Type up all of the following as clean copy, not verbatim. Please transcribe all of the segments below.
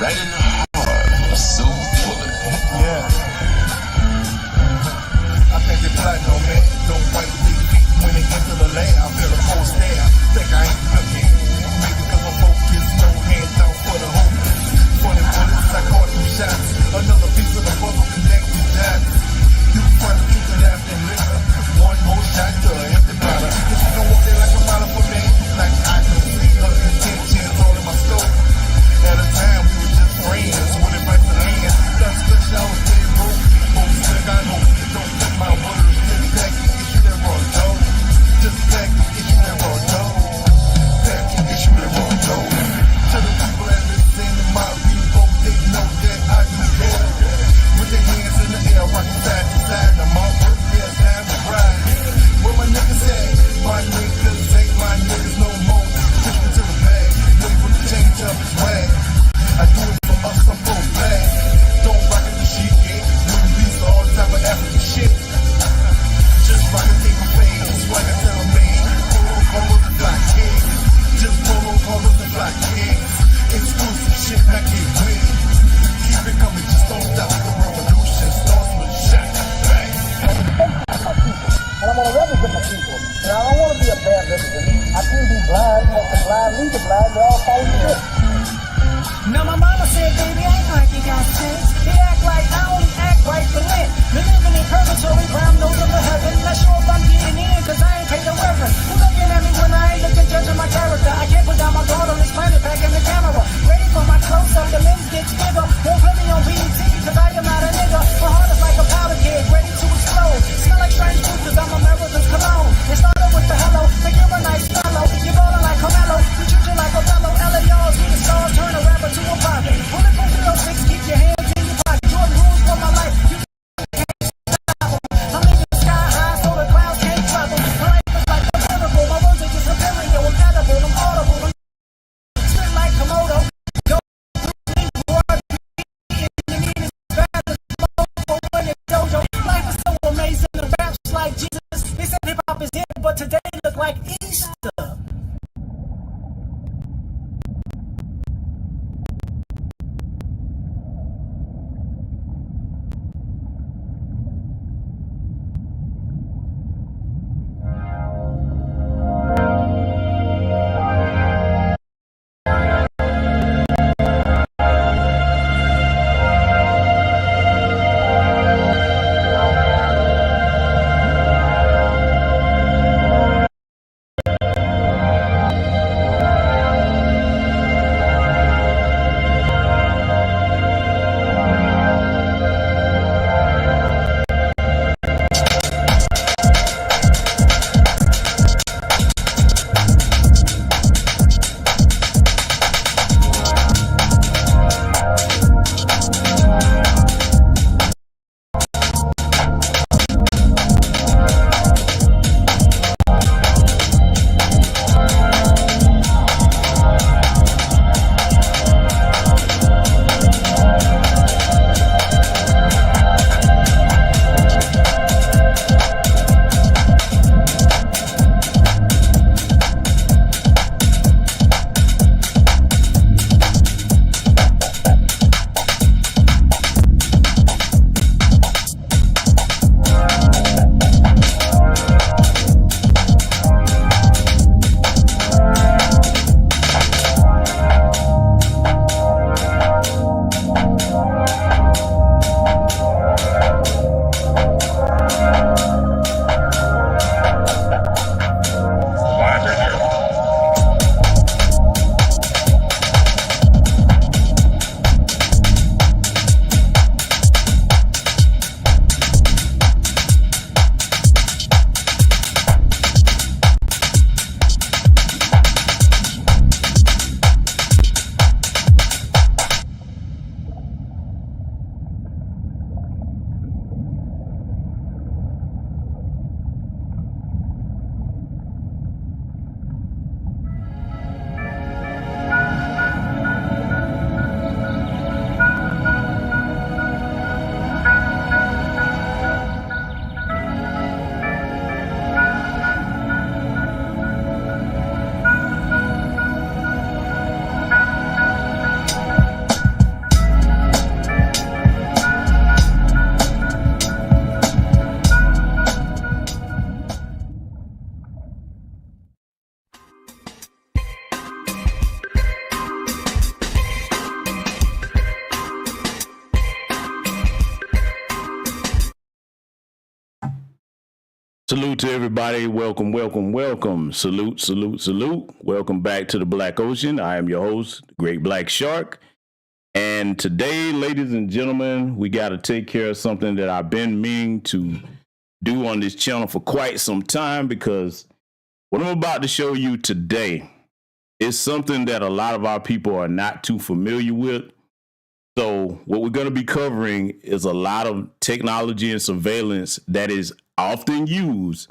right in the heart of a silver bullet. Yeah. I think they platinum, man. Don't bite big feet when they get to the lab. I feel a cold stare. Think I ain't looking. Maybe because I'm focused. No hands out for the hopeless. Funny bullets, I caught some shots. Another piece of the puzzle connected dots. You can find the truth in after liquor. One more shot to an empty bottle. If you don't walk there like a model for me, like I can see her intentions all in my scope. At a time we were just friends, with advice in hand. That's the show, stay broke. Folks think I know. Don't take my words. Just back the issue that raw dough. Just back the issue that raw dough. Back the issue that raw dough. To the people that listen to my people, they know that I do care. With their hands in the air, rocking side to side. I'm all work, yeah, time to ride. Where my niggas at? My niggas ain't my niggas no more. Push me to the bag, label the change up his way. I do it for us, I'm for bad. Don't rock it the shit, yeah. Wouldn't be for all type of African shit. Just rock it, take a fade. Swag it, tell a man. Polo, the black kids. Just polo, the black kids. Exclusive shit, I can't win. Keep it coming, just don't stop. The revolution starts with a shot. Bang. And I'm gonna represent my people. And I don't want to be a bad representative. I can't be blind, let the blind lead the blind, they all follow you. Now my mama said, baby, act like you got sense. He act like I only act right for Lent. Been living in purgatory, brown nose up to heaven. Not sure if I'm getting in, cause I ain't paid the reverend. Who looking at me when I ain't looking, judging my character? I can't put down my guard on this planet, back in the camera. Ready for my close-up, the lens gets bigger. Won't play me on BET, cause I am not a nigga. My heart is like a powder keg, ready to explode. Smell like strange food, cause I'm America's cologne. It started with the hello, think you're a nice fellow. You're ballin' like Carmelo, you treat you like a fellow. LARs, we the stars, turn a rapper to a prophet. Bulletproof Salute to everybody. Welcome, welcome, welcome. Salute, salute, salute. Welcome back to the Black Ocean. I am your host, Great Black Shark. And today, ladies and gentlemen, we got to take care of something that I've been meaning to do on this channel for quite some time, because what I'm about to show you today is something that a lot of our people are not too familiar with. So what we're going to be covering is a lot of technology and surveillance that is often used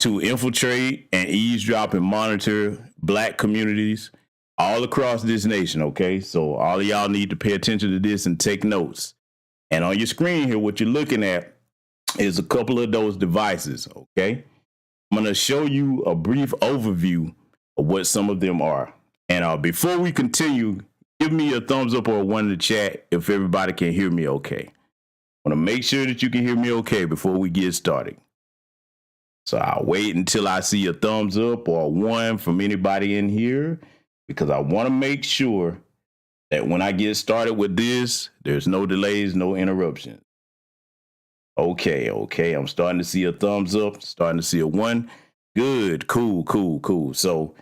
to infiltrate and eavesdrop and monitor Black communities all across this nation, okay? So all of y'all need to pay attention to this and take notes. And on your screen here, what you're looking at is a couple of those devices, okay? I'm going to show you a brief overview of what some of them are. And before we continue, give me a thumbs up or one in the chat if everybody can hear me okay. I want to make sure that you can hear me okay before we get started. So I'll wait until I see a thumbs up or one from anybody in here, because I want to make sure that when I get started with this, there's no delays, no interruptions. Okay. I'm starting to see a thumbs up, starting to see a one. Good, cool. So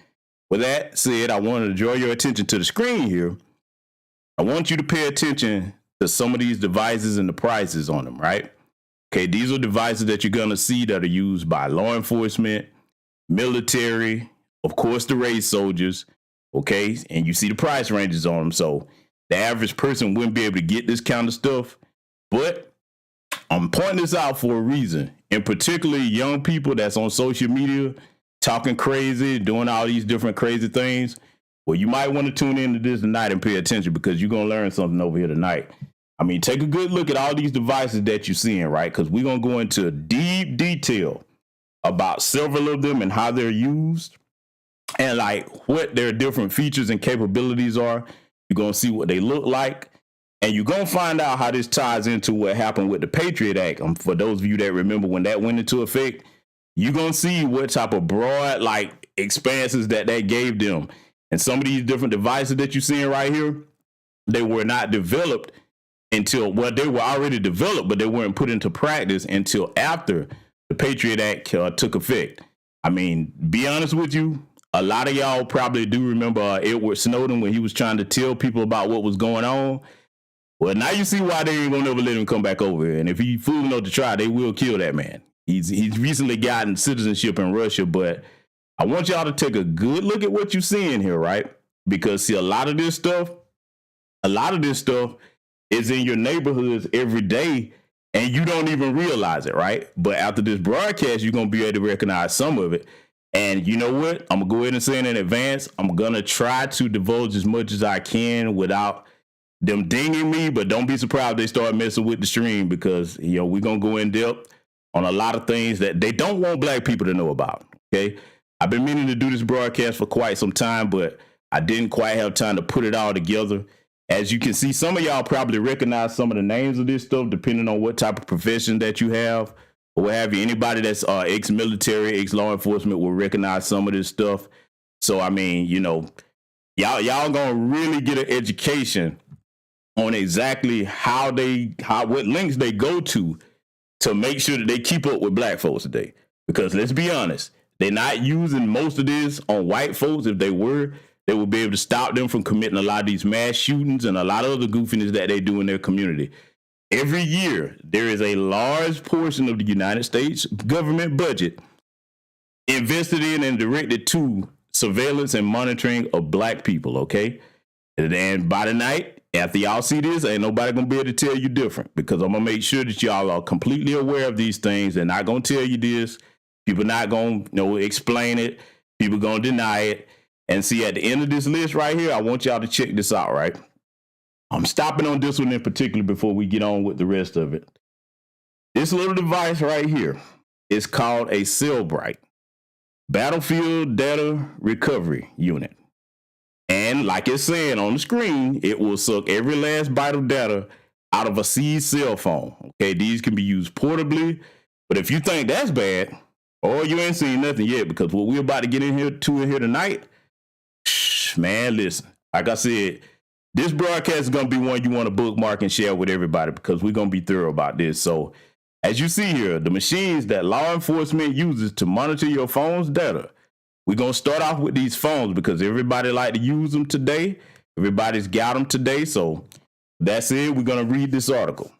with that said, I want to draw your attention to the screen here. I want you to pay attention to some of these devices and the prices on them, right? Okay, these are devices that you're going to see that are used by law enforcement, military, of course, the race soldiers, okay? And you see the price ranges on them. So the average person wouldn't be able to get this kind of stuff. But I'm pointing this out for a reason. And particularly young people that's on social media talking crazy, doing all these different crazy things. Well, you might want to tune into this tonight and pay attention, because you're going to learn something over here tonight. I mean, take a good look at all these devices that you're seeing, right? Because we're going to go into deep detail about several of them and how they're used and like what their different features and capabilities are. You're going to see what they look like. And you're going to find out how this ties into what happened with the Patriot Act. For those of you that remember when that went into effect, you're going to see what type of broad like expanses that gave them. And some of these different devices that you're seeing right here, they were not developed until, well, they were already developed, but they weren't put into practice until after the Patriot Act took effect. I mean, be honest with you, a lot of y'all probably do remember Edward Snowden when he was trying to tell people about what was going on. Well, now you see why they ain't gonna never let him come back over here. And if he fool enough to try, they will kill that man. He's recently gotten citizenship in Russia, but I want y'all to take a good look at what you're seeing here, right? Because see, a lot of this stuff is in your neighborhoods every day, and you don't even realize it, right? But after this broadcast, you're going to be able to recognize some of it. And you know what? I'm going to go ahead and say in advance, I'm going to try to divulge as much as I can without them dinging me, but don't be surprised if they start messing with the stream, because, you know, we're going to go in depth on a lot of things that they don't want Black people to know about, okay? I've been meaning to do this broadcast for quite some time, but I didn't quite have time to put it all together. As you can see, some of y'all probably recognize some of the names of this stuff, depending on what type of profession that you have or what have you. Anybody that's ex-military, ex-law enforcement will recognize some of this stuff. So, I mean, you know, y'all gonna really get an education on exactly what links they go to make sure that they keep up with Black folks today. Because let's be honest, they're not using most of this on white folks. If they were, they would be able to stop them from committing a lot of these mass shootings and a lot of other goofiness that they do in their community. Every year, there is a large portion of the United States government budget invested in and directed to surveillance and monitoring of Black people, okay? And by the night, after y'all see this, ain't nobody gonna be able to tell you different, because I'm gonna make sure that y'all are completely aware of these things. They're not gonna tell you this. People not going to explain it. People going to deny it. And see, at the end of this list right here, I want y'all to check this out, right? I'm stopping on this one in particular before we get on with the rest of it. This little device right here is called a Cellbrite, Battlefield Data Recovery Unit. And like it's saying on the screen, it will suck every last byte of data out of a seized cell phone. Okay, these can be used portably. But if you think that's bad, or you ain't seen nothing yet, because what we're about to get in here tonight, man, listen, like I said, this broadcast is going to be one you want to bookmark and share with everybody, because we're going to be thorough about this. So As you see here, the machines that law enforcement uses to monitor your phone's data. We're going to start off with these phones because everybody like to use them today. Everybody's got them today. So that's it. We're going to read this article.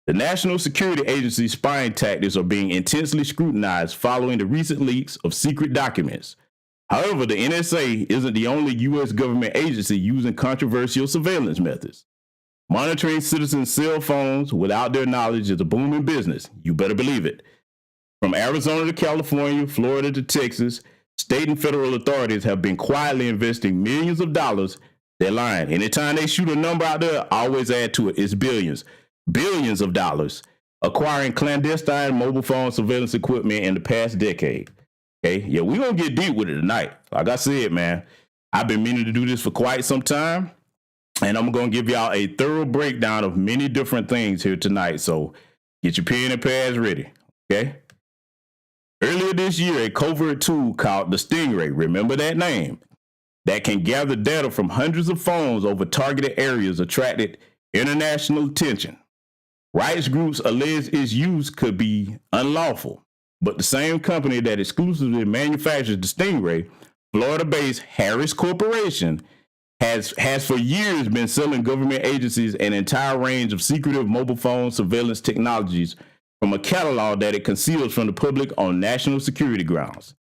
The National Security Agency's spying tactics are being intensely scrutinized following the recent leaks of secret documents. However, the NSA isn't the only U.S. government agency using controversial surveillance methods. Monitoring citizens' cell phones without their knowledge is a booming business. You better believe it. From Arizona to California, Florida to Texas, state and federal authorities have been quietly investing millions of dollars. They're lying. Anytime they shoot a number out there, I always add to it. It's billions. Billions of dollars acquiring clandestine mobile phone surveillance equipment in the past decade. Okay, yeah, we're going to get deep with it tonight. Like I said, man, I've been meaning to do this for quite some time, and I'm going to give y'all a thorough breakdown of many different things here tonight. So get your pen and pads ready, okay? Earlier this year, a covert tool called the Stingray, remember that name, that can gather data from hundreds of phones over targeted areas attracted international attention. Rights groups allege its use could be unlawful, but the same company that exclusively manufactures the Stingray, Florida-based Harris Corporation, has for years been selling government agencies an entire range of secretive mobile phone surveillance technologies from a catalog that it conceals from the public on national security grounds.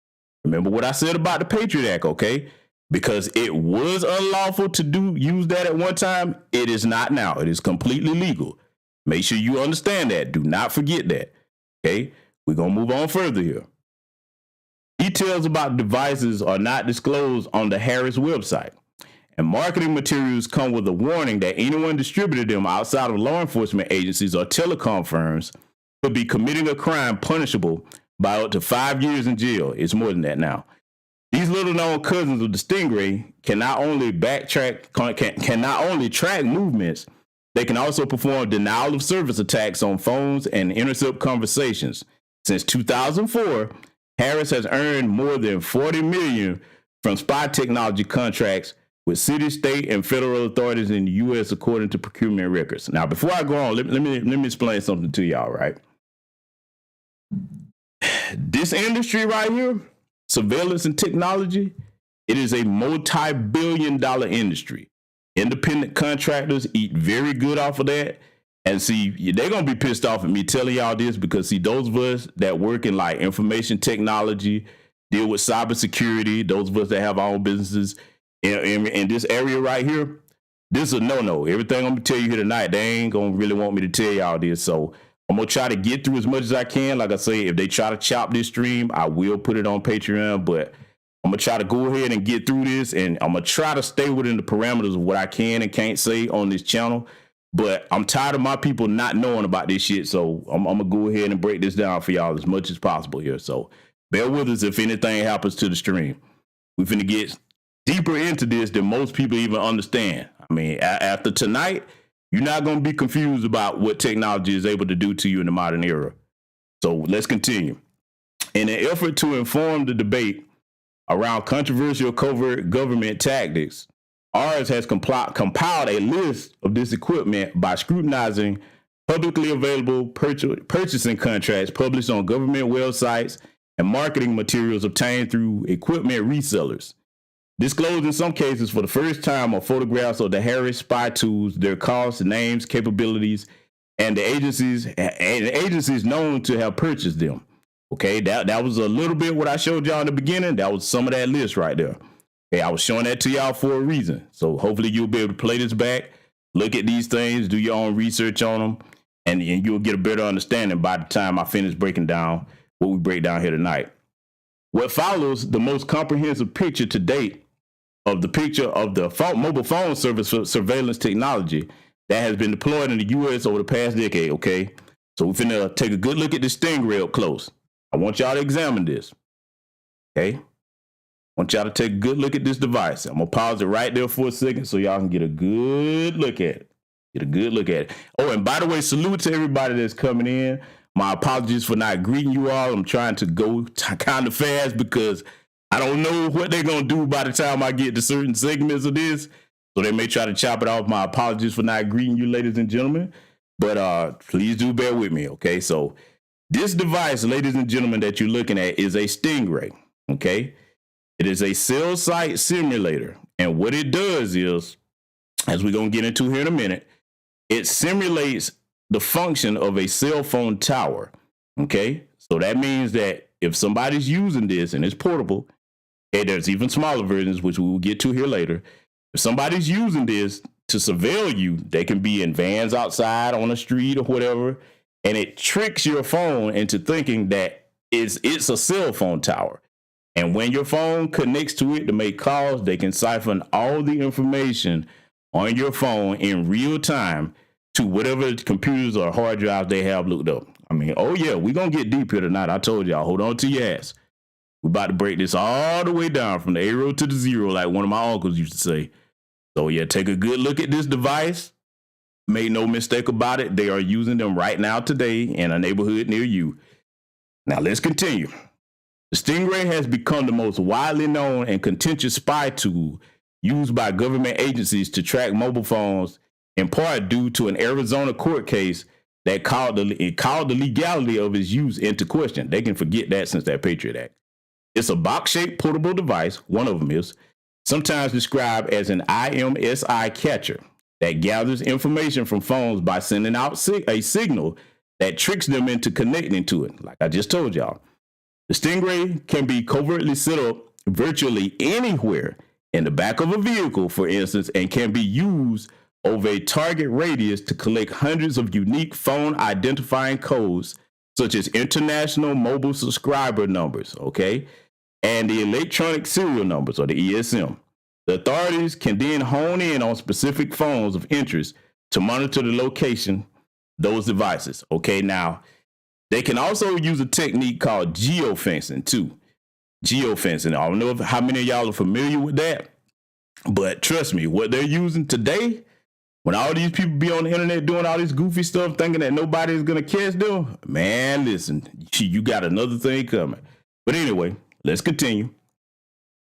Remember what I said about the Patriot Act, okay? Because it was unlawful to use that at one time, it is not now. It is completely legal. Make sure you understand that. Do not forget that. Okay, we're going to move on further here. Details about devices are not disclosed on the Harris website, and marketing materials come with a warning that anyone distributing them outside of law enforcement agencies or telecom firms could be committing a crime punishable by up to 5 years in jail. It's more than that now. These little-known cousins of the Stingray can not only track movements, they can also perform denial of service attacks on phones and intercept conversations. Since 2004, Harris has earned more than $40 million from spy technology contracts with city, state, and federal authorities in the U.S., according to procurement records. Now, before I go on, let me explain something to y'all, right? This industry right here, surveillance and technology, it is a multi-billion-dollar industry. Independent contractors eat very good off of that. And see, they're going to be pissed off at me telling y'all this because, see, those of us that work in like information technology, deal with cybersecurity, those of us that have our own businesses in this area right here, this is a no-no. Everything I'm going to tell you here tonight, they ain't going to really want me to tell y'all this. So I'm going to try to get through as much as I can. Like I say, if they try to chop this stream, I will put it on Patreon, but I'm going to try to go ahead and get through this, and I'm going to try to stay within the parameters of what I can and can't say on this channel. But I'm tired of my people not knowing about this shit, so I'm going to go ahead and break this down for y'all as much as possible here. So bear with us if anything happens to the stream. We're finna get deeper into this than most people even understand. I mean, after tonight, you're not going to be confused about what technology is able to do to you in the modern era. So let's continue. In an effort to inform the debate around controversial covert government tactics, ours has compiled a list of this equipment by scrutinizing publicly available purchasing contracts published on government websites and marketing materials obtained through equipment resellers. Disclosed in some cases for the first time are photographs of the Harris spy tools, their costs, names, capabilities, and the agencies known to have purchased them. Okay, that was a little bit what I showed y'all in the beginning. That was some of that list right there. Okay, I was showing that to y'all for a reason. So hopefully you'll be able to play this back, look at these things, do your own research on them, and you'll get a better understanding by the time I finish breaking down what we break down here tonight. What follows the most comprehensive picture to date of the mobile phone service surveillance technology that has been deployed in the U.S. over the past decade, okay? So we're finna take a good look at this Stingray up close. I want y'all to examine this, okay? I want y'all to take a good look at this device. I'm going to pause it right there for a second so y'all can get a good look at it. Oh, and by the way, salute to everybody that's coming in. My apologies for not greeting you all. I'm trying to go kind of fast because I don't know what they're going to do by the time I get to certain segments of this. So they may try to chop it off. My apologies for not greeting you, ladies and gentlemen. But please do bear with me, okay? So this device, ladies and gentlemen, that you're looking at is a Stingray, okay? It is a cell site simulator. And what it does is, as we're going to get into here in a minute, it simulates the function of a cell phone tower, okay? So that means that if somebody's using this and it's portable, and there's even smaller versions, which we will get to here later, if somebody's using this to surveil you, they can be in vans outside on the street or whatever, and it tricks your phone into thinking that it's a cell phone tower. And when your phone connects to it to make calls, they can siphon all the information on your phone in real time to whatever computers or hard drives they have looked up. I mean, oh yeah, we're going to get deep here tonight. I told y'all, hold on to your ass. We're about to break this all the way down from the A to the zero, like one of my uncles used to say. So yeah, take a good look at this device. Make no mistake about it. They are using them right now today in a neighborhood near you. Now let's continue. The Stingray has become the most widely known and contentious spy tool used by government agencies to track mobile phones, in part due to an Arizona court case that called the legality of its use into question. They can forget that since that Patriot Act. It's a box-shaped portable device, one of them is, sometimes described as an IMSI catcher that gathers information from phones by sending out a signal that tricks them into connecting to it, like I just told y'all. The Stingray can be covertly set up virtually anywhere in the back of a vehicle, for instance, and can be used over a target radius to collect hundreds of unique phone identifying codes, such as international mobile subscriber numbers, okay, and the electronic serial numbers, or the ESM. The authorities can then hone in on specific phones of interest to monitor the location of those devices. Okay, now, they can also use a technique called geofencing too. Geofencing. I don't know how many of y'all are familiar with that, but trust me, what they're using today, when all these people be on the internet doing all this goofy stuff, thinking that nobody is going to catch them, man, listen, you got another thing coming. But anyway, let's continue.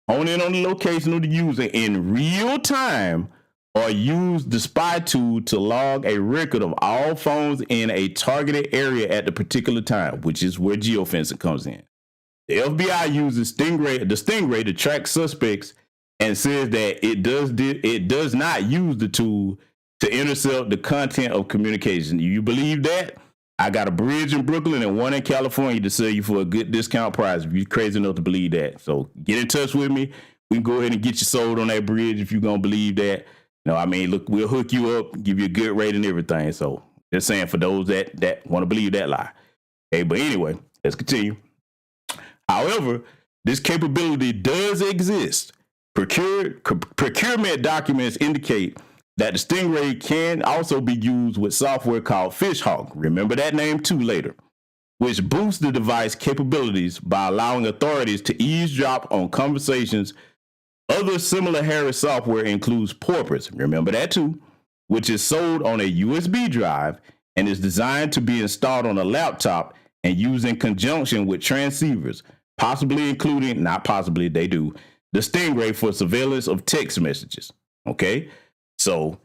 Hone in on the location of the user in real time, or use the spy tool to log a record of all phones in a targeted area at the particular time, which is where geofencing comes in. The FBI uses the Stingray to track suspects and says that it does not use the tool to intercept the content of communication. You believe that? I got a bridge in Brooklyn and one in California to sell you for a good discount price if you're crazy enough to believe that. So get in touch with me. We can go ahead and get you sold on that bridge if you're going to believe that. No, I mean, look, we'll hook you up, give you a good rate and everything. So just saying for those that want to believe that lie. Okay, but anyway, let's continue. However, this capability does exist. Procurement documents indicate that the Stingray can also be used with software called Fishhawk, remember that name too later, which boosts the device capabilities by allowing authorities to eavesdrop on conversations. Other similar Harris software includes Porpoise, remember that too, which is sold on a USB drive and is designed to be installed on a laptop and used in conjunction with transceivers, possibly including, not possibly, they do, the Stingray for surveillance of text messages, okay? So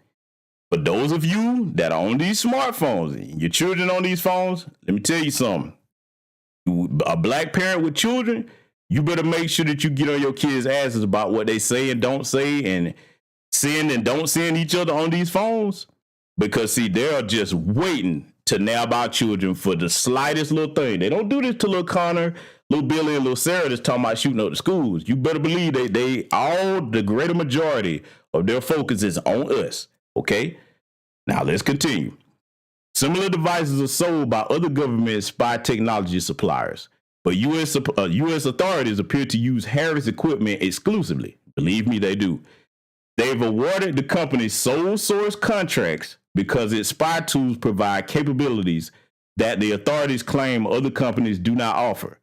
for those of you that are on these smartphones, and your children on these phones, let me tell you something. A black parent with children, you better make sure that you get on your kids' asses about what they say and don't say, and send and don't send each other on these phones. Because, see, they're just waiting to nab our children for the slightest little thing. They don't do this to little Connor, little Billy, and little Sarah that's talking about shooting up the schools. You better believe they all, the greater majority of their focus is on us, okay? Now, let's continue. Similar devices are sold by other government spy technology suppliers, but U.S. authorities appear to use Harris equipment exclusively. Believe me, they do. They've awarded the company sole source contracts because its spy tools provide capabilities that the authorities claim other companies do not offer.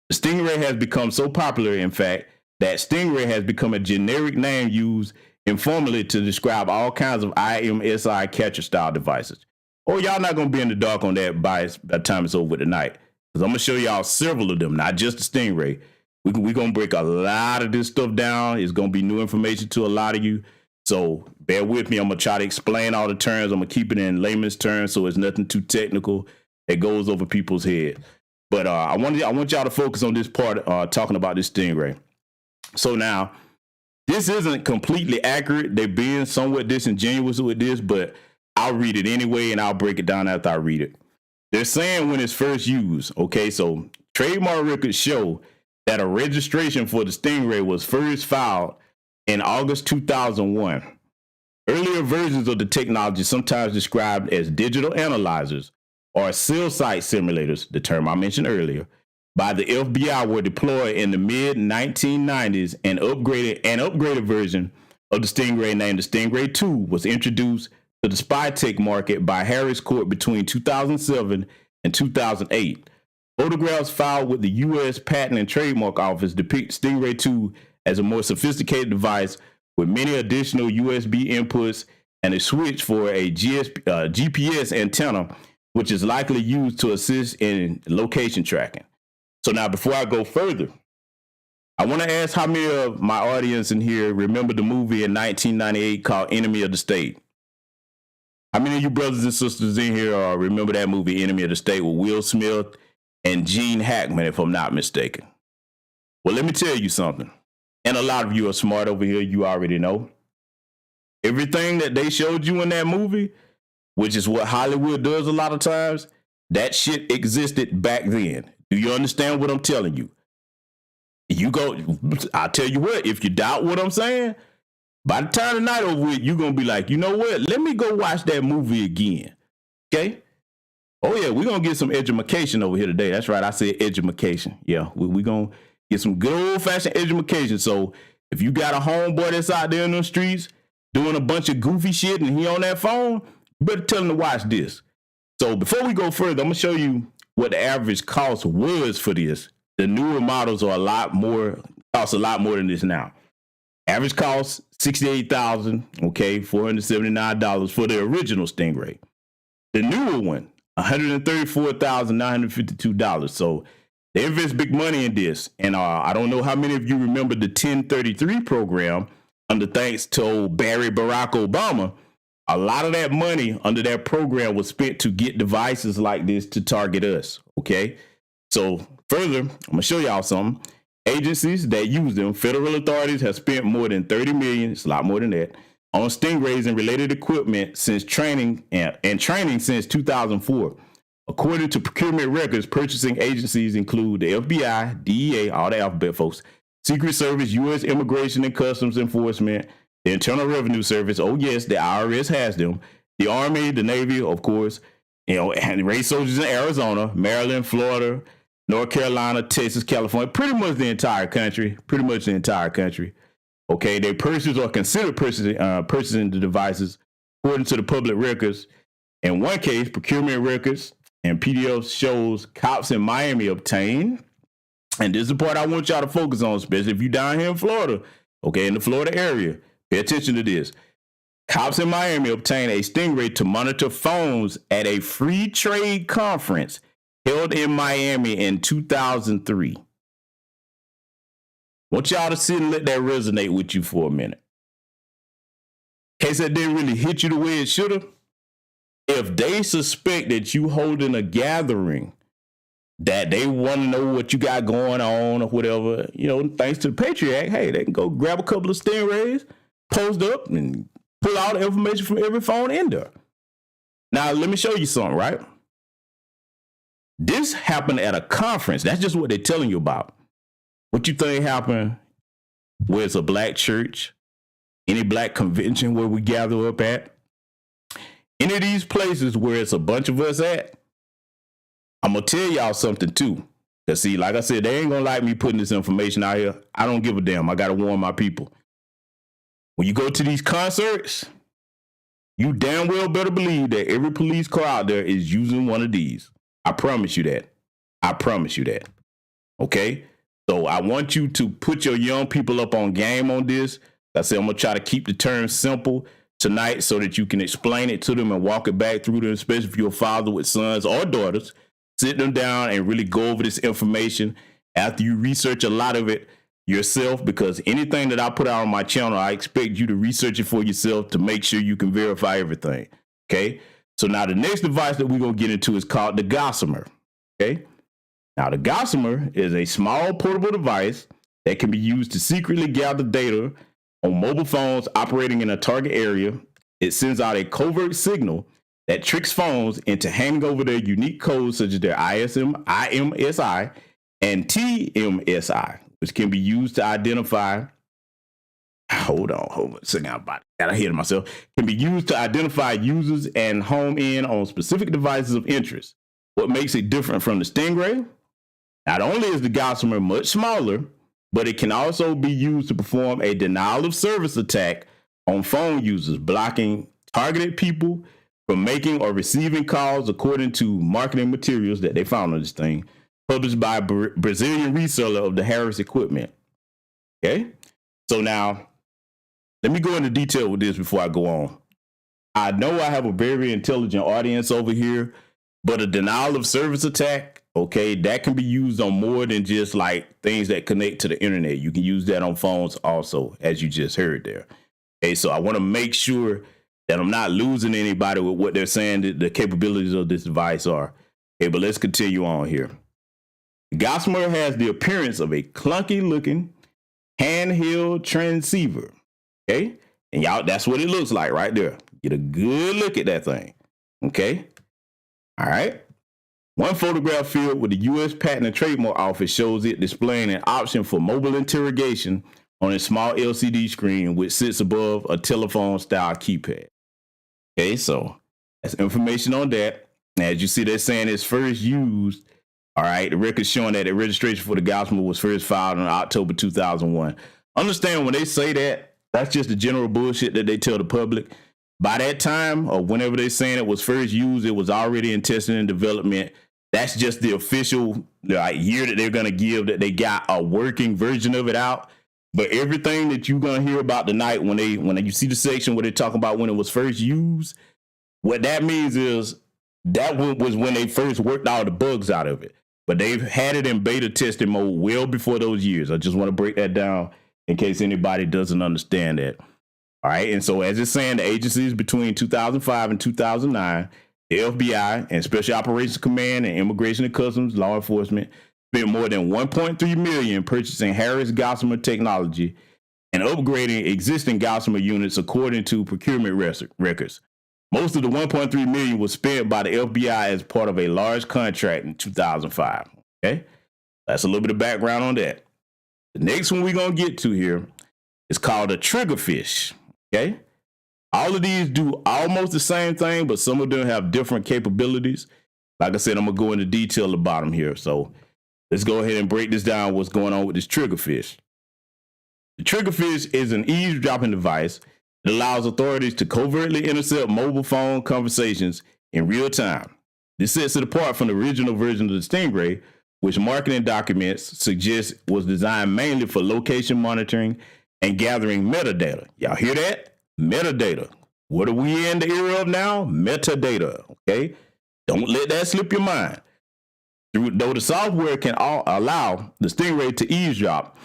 The Stingray has become so popular, in fact, that Stingray has become a generic name used informally to describe all kinds of IMSI catcher style devices. Oh, y'all not going to be in the dark on that by the time it's over tonight, because I'm going to show y'all several of them, not just the Stingray. We're going to break a lot of this stuff down. It's going to be new information to a lot of you. So bear with me. I'm going to try to explain all the terms. I'm going to keep it in layman's terms so it's nothing too technical that goes over people's head. But I want y'all to focus on this part, talking about this Stingray. So now, this isn't completely accurate. They're being somewhat disingenuous with this, but I'll read it anyway, and I'll break it down after I read it. They're saying when it's first used, okay, so trademark records show that a registration for the Stingray was first filed in August 2001. Earlier versions of the technology, sometimes described as digital analyzers or cell site simulators, the term I mentioned earlier, by the FBI were deployed in the mid-1990s. An upgraded version of the Stingray named the Stingray 2 was introduced to the spy tech market by Harris Court between 2007 and 2008. Photographs filed with the U.S. Patent and Trademark Office depict Stingray 2 as a more sophisticated device with many additional USB inputs and a switch for a GPS antenna, which is likely used to assist in location tracking. So now, before I go further, I want to ask how many of my audience in here remember the movie in 1998 called Enemy of the State? How many of you brothers and sisters in here remember that movie, Enemy of the State, with Will Smith and Gene Hackman, if I'm not mistaken? Well, let me tell you something. And a lot of you are smart over here. You already know. Everything that they showed you in that movie, which is what Hollywood does a lot of times, that shit existed back then. Do you understand what I'm telling you? I'll tell you what, if you doubt what I'm saying, by the time the night over with, you're going to be like, you know what? Let me go watch that movie again. Okay? Oh, yeah, we're going to get some edumacation over here today. That's right. I said edumacation. Yeah, we're going to get some good old-fashioned edumacation. So if you got a homeboy that's out there in the streets doing a bunch of goofy shit and he on that phone, you better tell him to watch this. So before we go further, I'm going to show you what the average cost was for this. The newer models are cost a lot more than this now. Average cost $68,000, okay, $479 for the original Stingray. The newer one, $134,952. So they invest big money in this. And I don't know how many of you remember the 1033 program under thanks to old Barack Obama. A lot of that money under that program was spent to get devices like this to target us, okay? So further, I'm going to show y'all something. Agencies that use them, federal authorities, have spent more than $30 million, it's a lot more than that, on Stingrays and related equipment since training since 2004. According to procurement records, purchasing agencies include the FBI, DEA, all the alphabet folks, Secret Service, U.S. Immigration and Customs Enforcement, the Internal Revenue Service, oh yes, the IRS has them, the Army, the Navy, of course, and race soldiers in Arizona, Maryland, Florida, North Carolina, Texas, California, pretty much the entire country. Okay, they purchase or consider purchasing the devices according to the public records. In one case, procurement records and PDF shows cops in Miami obtained, and this is the part I want y'all to focus on, especially if you're down here in Florida, okay, in the Florida area. Pay attention to this. Cops in Miami obtained a Stingray to monitor phones at a free trade conference held in Miami in 2003. Want y'all to sit and let that resonate with you for a minute. In case that didn't really hit you the way it should have. If they suspect that you holding a gathering, that they want to know what you got going on or whatever, thanks to the Patriot Act, hey, they can go grab a couple of Stingrays, post up, and pull all the information from every phone in there. Now, let me show you something, right? This happened at a conference. That's just what they're telling you about. What you think happened where it's a black church, any black convention where we gather up at, any of these places where it's a bunch of us at, I'm going to tell y'all something too. Because see, like I said, they ain't going to like me putting this information out here. I don't give a damn. I got to warn my people. When you go to these concerts, you damn well better believe that every police car out there is using one of these. I promise you that. Okay? So I want you to put your young people up on game on this. Like I said, I'm going to try to keep the terms simple tonight so that you can explain it to them and walk it back through them, especially if you're a father with sons or daughters. Sit them down and really go over this information. After you research a lot of it, yourself, because anything that I put out on my channel, I expect you to research it for yourself to make sure you can verify everything. Okay. So now the next device that we're going to get into is called the Gossamer. Okay. Now the Gossamer is a small portable device that can be used to secretly gather data on mobile phones operating in a target area. It sends out a covert signal that tricks phones into handing over their unique codes, such as their IMSI and TMSI, which can be used to identify. Hold on a second. I got ahead of myself. Can be used to identify users and home in on specific devices of interest. What makes it different from the Stingray? Not only is the Gossamer much smaller, but it can also be used to perform a denial of service attack on phone users, blocking targeted people from making or receiving calls, according to marketing materials that they found on this thing, published by a Brazilian reseller of the Harris equipment. Okay, so now let me go into detail with this before I go on. I know I have a very intelligent audience over here, but a denial of service attack, okay, that can be used on more than just like things that connect to the internet. You can use that on phones also, as you just heard there. Okay, so I want to make sure that I'm not losing anybody with what they're saying that the capabilities of this device are. Okay, but let's continue on here. Gossamer has the appearance of a clunky looking handheld transceiver. Okay, and y'all, that's what it looks like right there. Get a good look at that thing. Okay, all right. One photograph filled with the U.S. Patent and Trademark Office shows it displaying an option for mobile interrogation on a small LCD screen, which sits above a telephone-style keypad. Okay, so that's information on that. As you see, they're saying it's first used. All right, the record's showing that the registration for the Gossamer was first filed in October 2001. Understand when they say that, that's just the general bullshit that they tell the public. By that time, or whenever they're saying it was first used, it was already in testing and development. That's just the official year that they're going to give that they got a working version of it out. But everything that you're going to hear about tonight, when you see the section where they talk about when it was first used, what that means is that was when they first worked all the bugs out of it. But they've had it in beta testing mode well before those years. I just want to break that down in case anybody doesn't understand that. All right. And so as it's saying, the agencies between 2005 and 2009, the FBI and Special Operations Command and Immigration and Customs law enforcement spent more than $1.3 million purchasing Harris Gossamer technology and upgrading existing Gossamer units according to procurement records. Most of the $1.3 million was spent by the FBI as part of a large contract in 2005. Okay, that's a little bit of background on that. The next one we're going to get to here is called a Triggerfish. Okay, all of these do almost the same thing, but some of them have different capabilities. Like I said, I'm going to go into detail about them here. So let's go ahead and break this down, what's going on with this Triggerfish. The Triggerfish is an eavesdropping device that allows authorities to covertly intercept mobile phone conversations in real time. This sets it apart from the original version of the Stingray, which marketing documents suggest was designed mainly for location monitoring and gathering metadata. Y'all hear that? Metadata. What are we in the era of now? Metadata, okay? Don't let that slip your mind. Though the software can allow the Stingray to eavesdrop,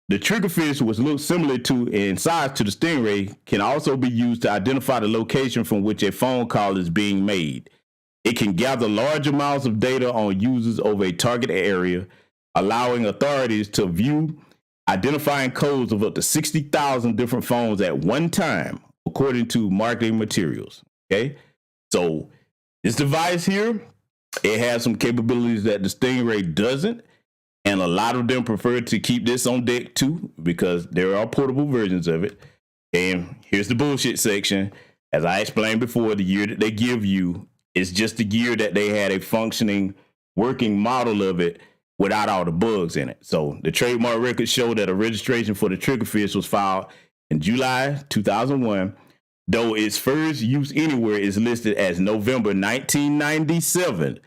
the Triggerfish, which looks similar to in size to the Stingray, can also be used to identify the location from which a phone call is being made. It can gather large amounts of data on users over a target area, allowing authorities to view identifying codes of up to 60,000 different phones at one time, according to marketing materials. Okay, so this device here, it has some capabilities that the Stingray doesn't. And a lot of them prefer to keep this on deck too, because there are portable versions of it. And here's the bullshit section. As I explained before, the year that they give you is just the year that they had a functioning, working model of it without all the bugs in it. So the trademark records show that a registration for the Triggerfish was filed in July 2001, though its first use anywhere is listed as November 1997.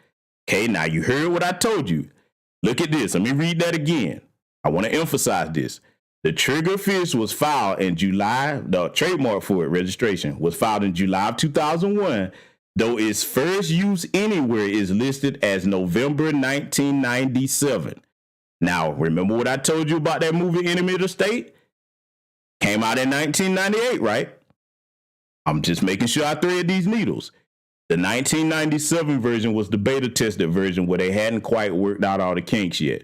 Okay, now you heard what I told you. Look at this. Let me read that again. I want to emphasize this. The Triggerfish was filed in July. The trademark for it, registration, was filed in July of 2001, though its first use anywhere is listed as November 1997. Now, remember what I told you about that movie Enemy of the State? Came out in 1998, right? I'm just making sure I thread these needles. The 1997 version was the beta tested version where they hadn't quite worked out all the kinks yet.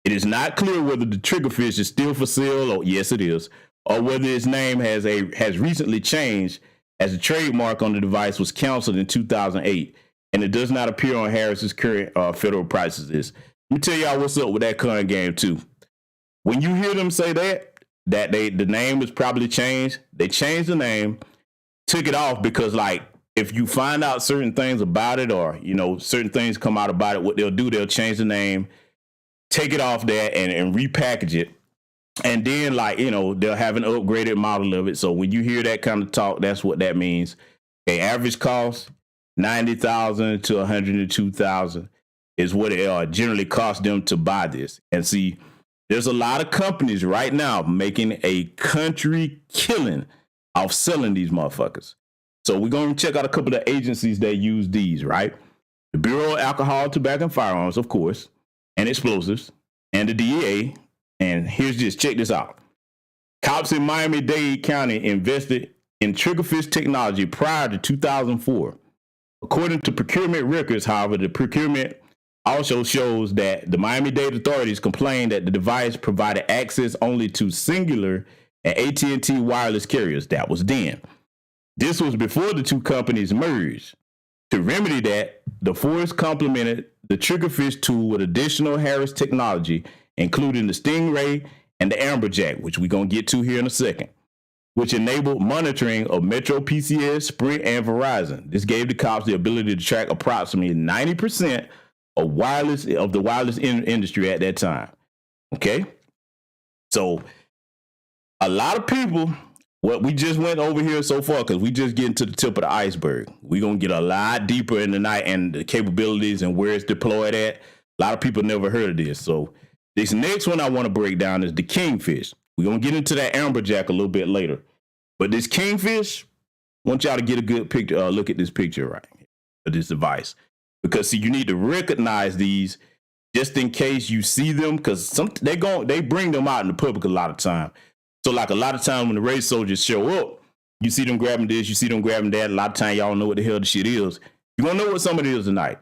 It is not clear whether the Triggerfish is still for sale, or yes it is, or whether its name has recently changed, as the trademark on the device was canceled in 2008, and it does not appear on Harris's current federal prices list. Let me tell y'all what's up with that current game too. When you hear them say that the name was probably changed, they changed the name, took it off because, like, if you find out certain things about it, or, you know, certain things come out about it, what they'll do, they'll change the name, take it off there and repackage it. And then, like, you know, they'll have an upgraded model of it. So when you hear that kind of talk, that's what that means. Okay, average cost $90,000 to $102,000 is what it generally costs them to buy this. And see, there's a lot of companies right now making a country killing off selling these motherfuckers. So we're going to check out a couple of agencies that use these, right? The Bureau of Alcohol, Tobacco, and Firearms, of course, and Explosives, and the DEA. And here's this, check this out. Cops in Miami-Dade County invested in Triggerfish technology prior to 2004. According to procurement records, however, the procurement also shows that the Miami-Dade authorities complained that the device provided access only to Singular and AT&T wireless carriers. That was then. This was before the two companies merged. To remedy that, the force complemented the Triggerfish tool with additional Harris technology, including the Stingray and the Amberjack, which we're going to get to here in a second, which enabled monitoring of Metro PCS, Sprint, and Verizon. This gave the cops the ability to track approximately 90% of the wireless industry at that time. Okay? So a lot of people, what we just went over here so far, because we just getting to the tip of the iceberg. We're going to get a lot deeper in the night and the capabilities and where it's deployed at. A lot of people never heard of this. So this next one I want to break down is the Kingfish. We're going to get into that Amberjack a little bit later. But this Kingfish, I want y'all to get a good picture, look at this picture right here, of this device. Because, see, you need to recognize these just in case you see them, because they bring them out in the public a lot of time. So, like, a lot of time when the race soldiers show up, you see them grabbing this, you see them grabbing that. A lot of time y'all don't know what the hell the shit is. You're going to know what some of it is tonight.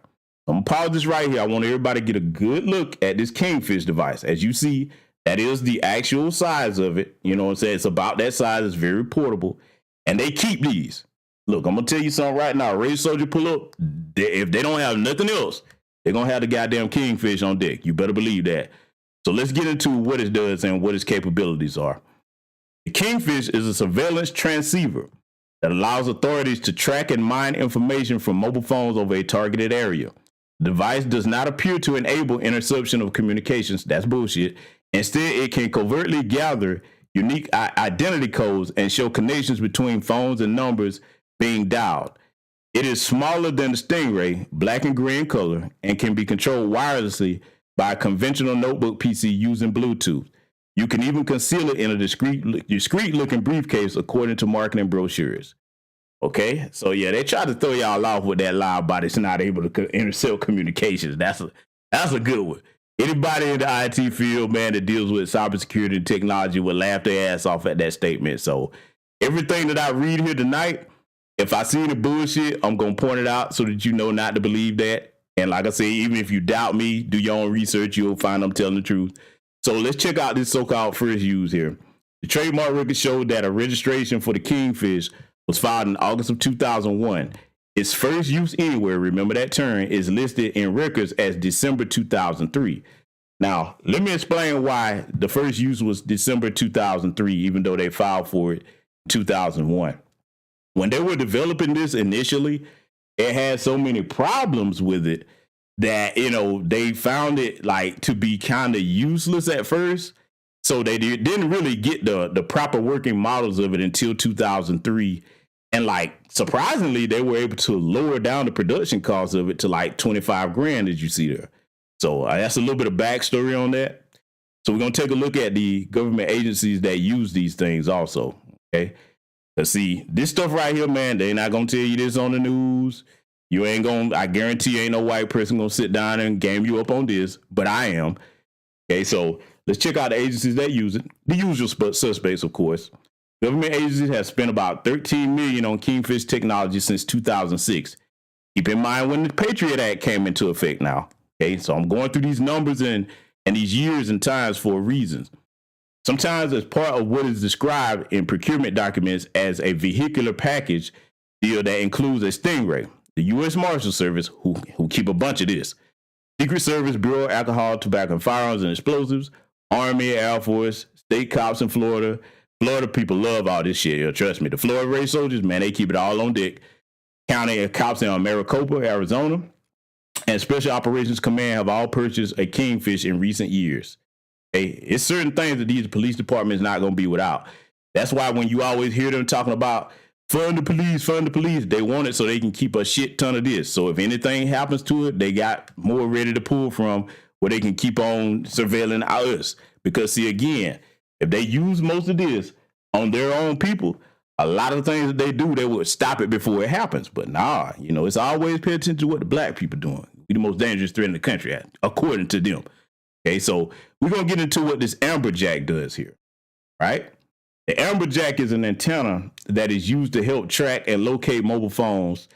I'm going to pause this right here. I want everybody to get a good look at this Kingfish device. As you see, that is the actual size of it. You know what I'm saying? It's about that size. It's very portable. And they keep these. Look, I'm going to tell you something right now. Race soldier pull up. If they don't have nothing else, they're going to have the goddamn Kingfish on deck. You better believe that. So let's get into what it does and what its capabilities are. The Kingfish is a surveillance transceiver that allows authorities to track and mine information from mobile phones over a targeted area. The device does not appear to enable interception of communications. That's bullshit. Instead, it can covertly gather unique identity codes and show connections between phones and numbers being dialed. It is smaller than the Stingray, black and gray in color, and can be controlled wirelessly by a conventional notebook PC using Bluetooth. You can even conceal it in a discreet-looking briefcase, according to marketing brochures. Okay, so yeah, they try to throw y'all off with that lie about it's not able to intercept communications. That's a good one. Anybody in the IT field, man, that deals with cybersecurity and technology would laugh their ass off at that statement. So everything that I read here tonight, if I see any bullshit, I'm going to point it out so that you know not to believe that. And like I say, even if you doubt me, do your own research, you'll find I'm telling the truth. So let's check out this so-called first use here. The trademark record showed that a registration for the Kingfish was filed in August of 2001. Its first use anywhere, remember that term, is listed in records as December 2003. Now, let me explain why the first use was December 2003, even though they filed for it in 2001. When they were developing this initially, it had so many problems with it that, you know, they found it like to be kind of useless at first. So they didn't really get the proper working models of it until 2003. And like, surprisingly, they were able to lower down the production cost of it to like 25 grand, as you see there. So that's a little bit of backstory on that. So we're going to take a look at the government agencies that use these things also. Okay. Let's see, this stuff right here, man, they're not going to tell you this on the news. You ain't going to, I guarantee you ain't no white person going to sit down and game you up on this, but I am. Okay, so let's check out the agencies that use it. The usual suspects, of course. Government agencies have spent about $13 million on Kingfish technology since 2006. Keep in mind when the Patriot Act came into effect now. Okay, so I'm going through these numbers and these years and times for reasons. Sometimes as part of what is described in procurement documents as a vehicular package deal that includes a Stingray, the U.S. Marshal Service, who keep a bunch of this, Secret Service, Bureau of Alcohol, Tobacco, and Firearms and Explosives, Army, Air Force, state cops in Florida. Florida people love all this shit. Trust me. The Florida raised soldiers, man, they keep it all on deck. County cops in Maricopa, Arizona, and Special Operations Command have all purchased a Kingfish in recent years. Hey, it's certain things that these police departments not going to be without. That's why when you always hear them talking about fund the police, they want it so they can keep a shit ton of this. So if anything happens to it, they got more ready to pull from where they can keep on surveilling us. Because see, again, if they use most of this on their own people, a lot of things that they do, they would stop it before it happens. But nah, it's always pay attention to what the black people doing. We're the most dangerous threat in the country, according to them. Okay, so we're going to get into what this Amberjack does here, right? The Amberjack is an antenna that is used to help track and locate mobile phones.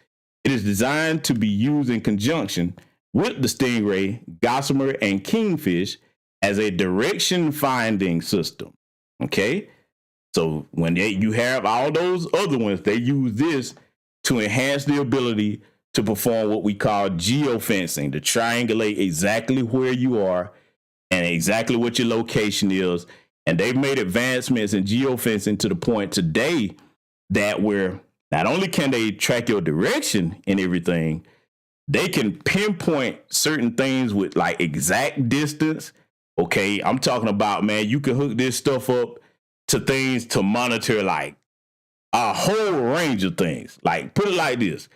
It is designed to be used in conjunction with the Stingray, Gossamer, and Kingfish as a direction finding system. Okay, so when you have all those other ones, they use this to enhance the ability to perform what we call geofencing, to triangulate exactly where you are and exactly what your location is. And they've made advancements in geofencing to the point today that where not only can they track your direction and everything, they can pinpoint certain things with like exact distance. Okay, I'm talking about, man, you can hook this stuff up to things to monitor like a whole range of things. Like, put it like this.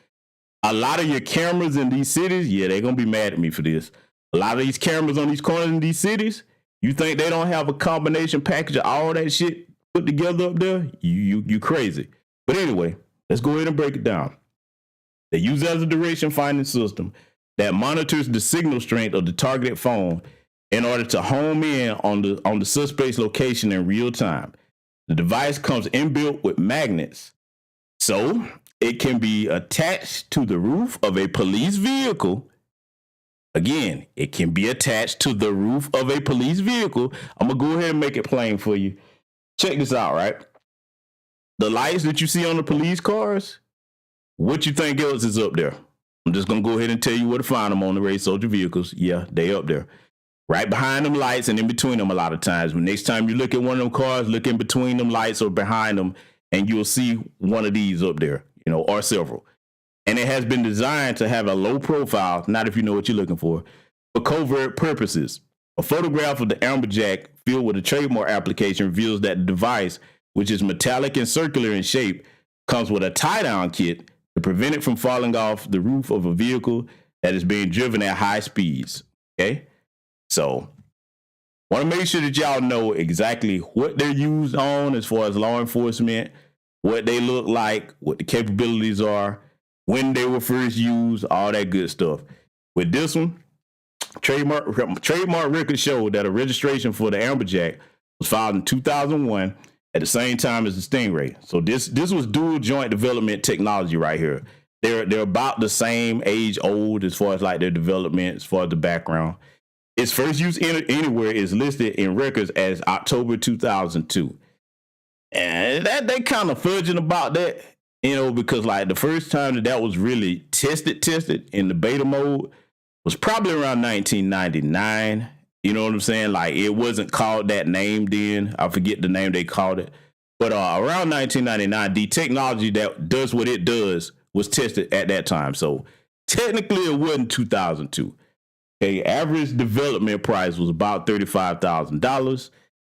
A lot of your cameras in these cities, yeah, they're going to be mad at me for this. A lot of these cameras on these corners in these cities, you think they don't have a combination package of all that shit put together up there? You crazy. But anyway, let's go ahead and break it down. They use it as a direction finding system that monitors the signal strength of the targeted phone in order to home in on the suspect's location in real time. The device comes inbuilt with magnets, so it can be attached to the roof of a police vehicle. Again, it can be attached to the roof of a police vehicle. I'm going to go ahead and make it plain for you. Check this out, right? The lights that you see on the police cars, what you think else is up there? I'm just going to go ahead and tell you where to find them on the race soldier vehicles. Yeah, they up there. Right behind them lights and in between them a lot of times. When next time you look at one of them cars, look in between them lights or behind them, and you'll see one of these up there, or several. And it has been designed to have a low profile, not if you know what you're looking for covert purposes. A photograph of the Amberjack filled with a trademark application reveals that the device, which is metallic and circular in shape, comes with a tie-down kit to prevent it from falling off the roof of a vehicle that is being driven at high speeds. Okay? So, want to make sure that y'all know exactly what they're used on as far as law enforcement, what they look like, what the capabilities are, when they were first used, all that good stuff. With this one, trademark records show that a registration for the Amberjack was filed in 2001 at the same time as the Stingray. So this was dual joint development technology right here. They're about the same age old as far as like their development, as far as the background. Its first use anywhere is listed in records as October 2002. And they kind of fudging about that, because like the first time that was really tested in the beta mode was probably around 1999. You know what I'm saying? Like it wasn't called that name then. I forget the name they called it. But around 1999, the technology that does what it does was tested at that time. So technically it wasn't 2002. Okay, average development price was about $35,000.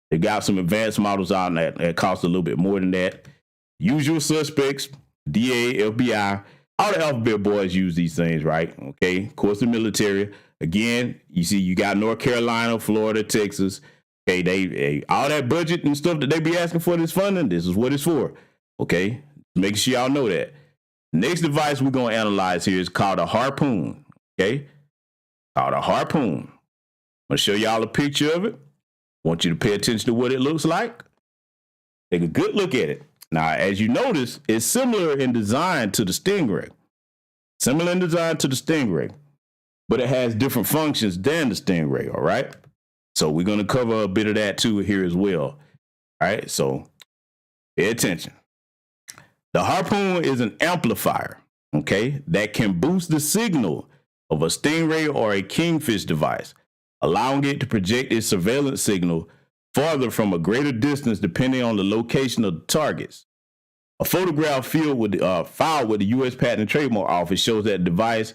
They got some advanced models out that cost a little bit more than that. Usual suspects, DA, FBI, all the alphabet boys use these things, right? Okay, of course, the military. Again, you see, you got North Carolina, Florida, Texas. Okay, they all that budget and stuff that they be asking for this funding, this is what it's for. Okay, make sure y'all know that. Next device we're going to analyze here is called a Harpoon. Okay, called a Harpoon. I'm going to show y'all a picture of it. I want you to pay attention to what it looks like. Take a good look at it. Now, as you notice, it's similar in design to the Stingray. Similar in design to the Stingray, but it has different functions than the Stingray, all right? So we're going to cover a bit of that too here as well. All right, so pay attention. The Harpoon is an amplifier, okay, that can boost the signal of a Stingray or a Kingfish device, allowing it to project its surveillance signal farther from a greater distance depending on the location of the targets. A photograph filed with the U.S. Patent and Trademark Office shows that the device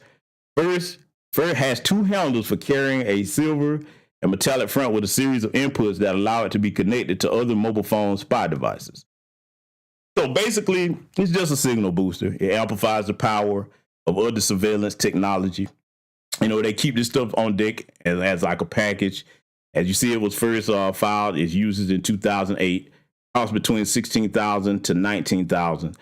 first has two handles for carrying a silver and metallic front with a series of inputs that allow it to be connected to other mobile phone spy devices. So basically, it's just a signal booster. It amplifies the power of other surveillance technology. You know, they keep this stuff on deck as like a package. As you see, it was first filed. It's used in 2008. Costs between $16,000 to $19,000.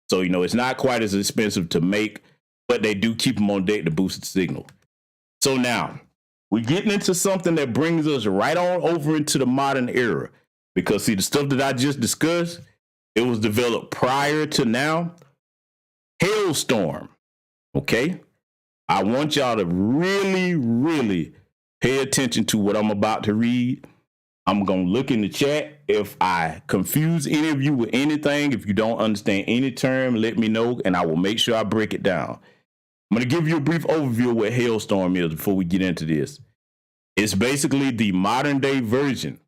So, you know, it's not quite as expensive to make, but they do keep them on deck to boost the signal. So now we're getting into something that brings us right on over into the modern era. Because, see, the stuff that I just discussed, it was developed prior to now. Hailstorm. Okay? I want y'all to really, really pay attention to what I'm about to read. I'm going to look in the chat. If I confuse any of you with anything, if you don't understand any term, let me know, and I will make sure I break it down. I'm going to give you a brief overview of what Hailstorm is before we get into this. It's basically the modern day version,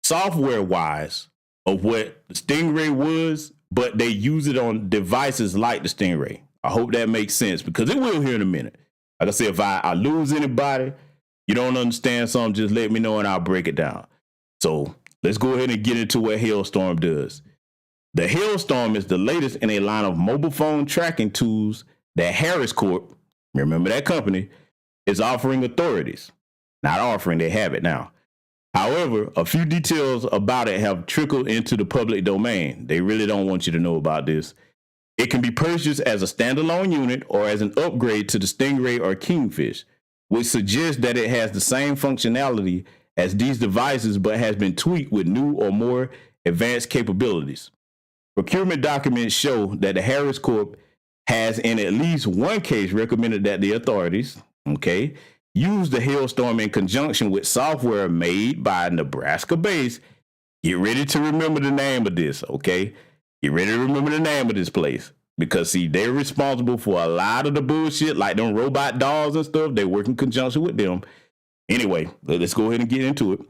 software-wise, of what the Stingray was, but they use it on devices like the Stingray. I hope that makes sense, because it will here in a minute. Like I said, if I lose anybody, you don't understand something, just let me know and I'll break it down. So let's go ahead and get into what Hailstorm does. The Hailstorm is the latest in a line of mobile phone tracking tools that Harris Corp, remember that company, is offering authorities. Not offering, they have it now. However, a few details about it have trickled into the public domain. They really don't want you to know about this. It can be purchased as a standalone unit or as an upgrade to the Stingray or Kingfish, which suggests that it has the same functionality as these devices but has been tweaked with new or more advanced capabilities. Procurement documents show that the Harris Corp has in at least one case recommended that the authorities, use the Hailstorm in conjunction with software made by Nebraska-based. Get ready to remember the name of this, okay? Get ready to remember the name of this place. Because, see, they're responsible for a lot of the bullshit, like them robot dolls and stuff. They work in conjunction with them. Anyway, let's go ahead and get into it.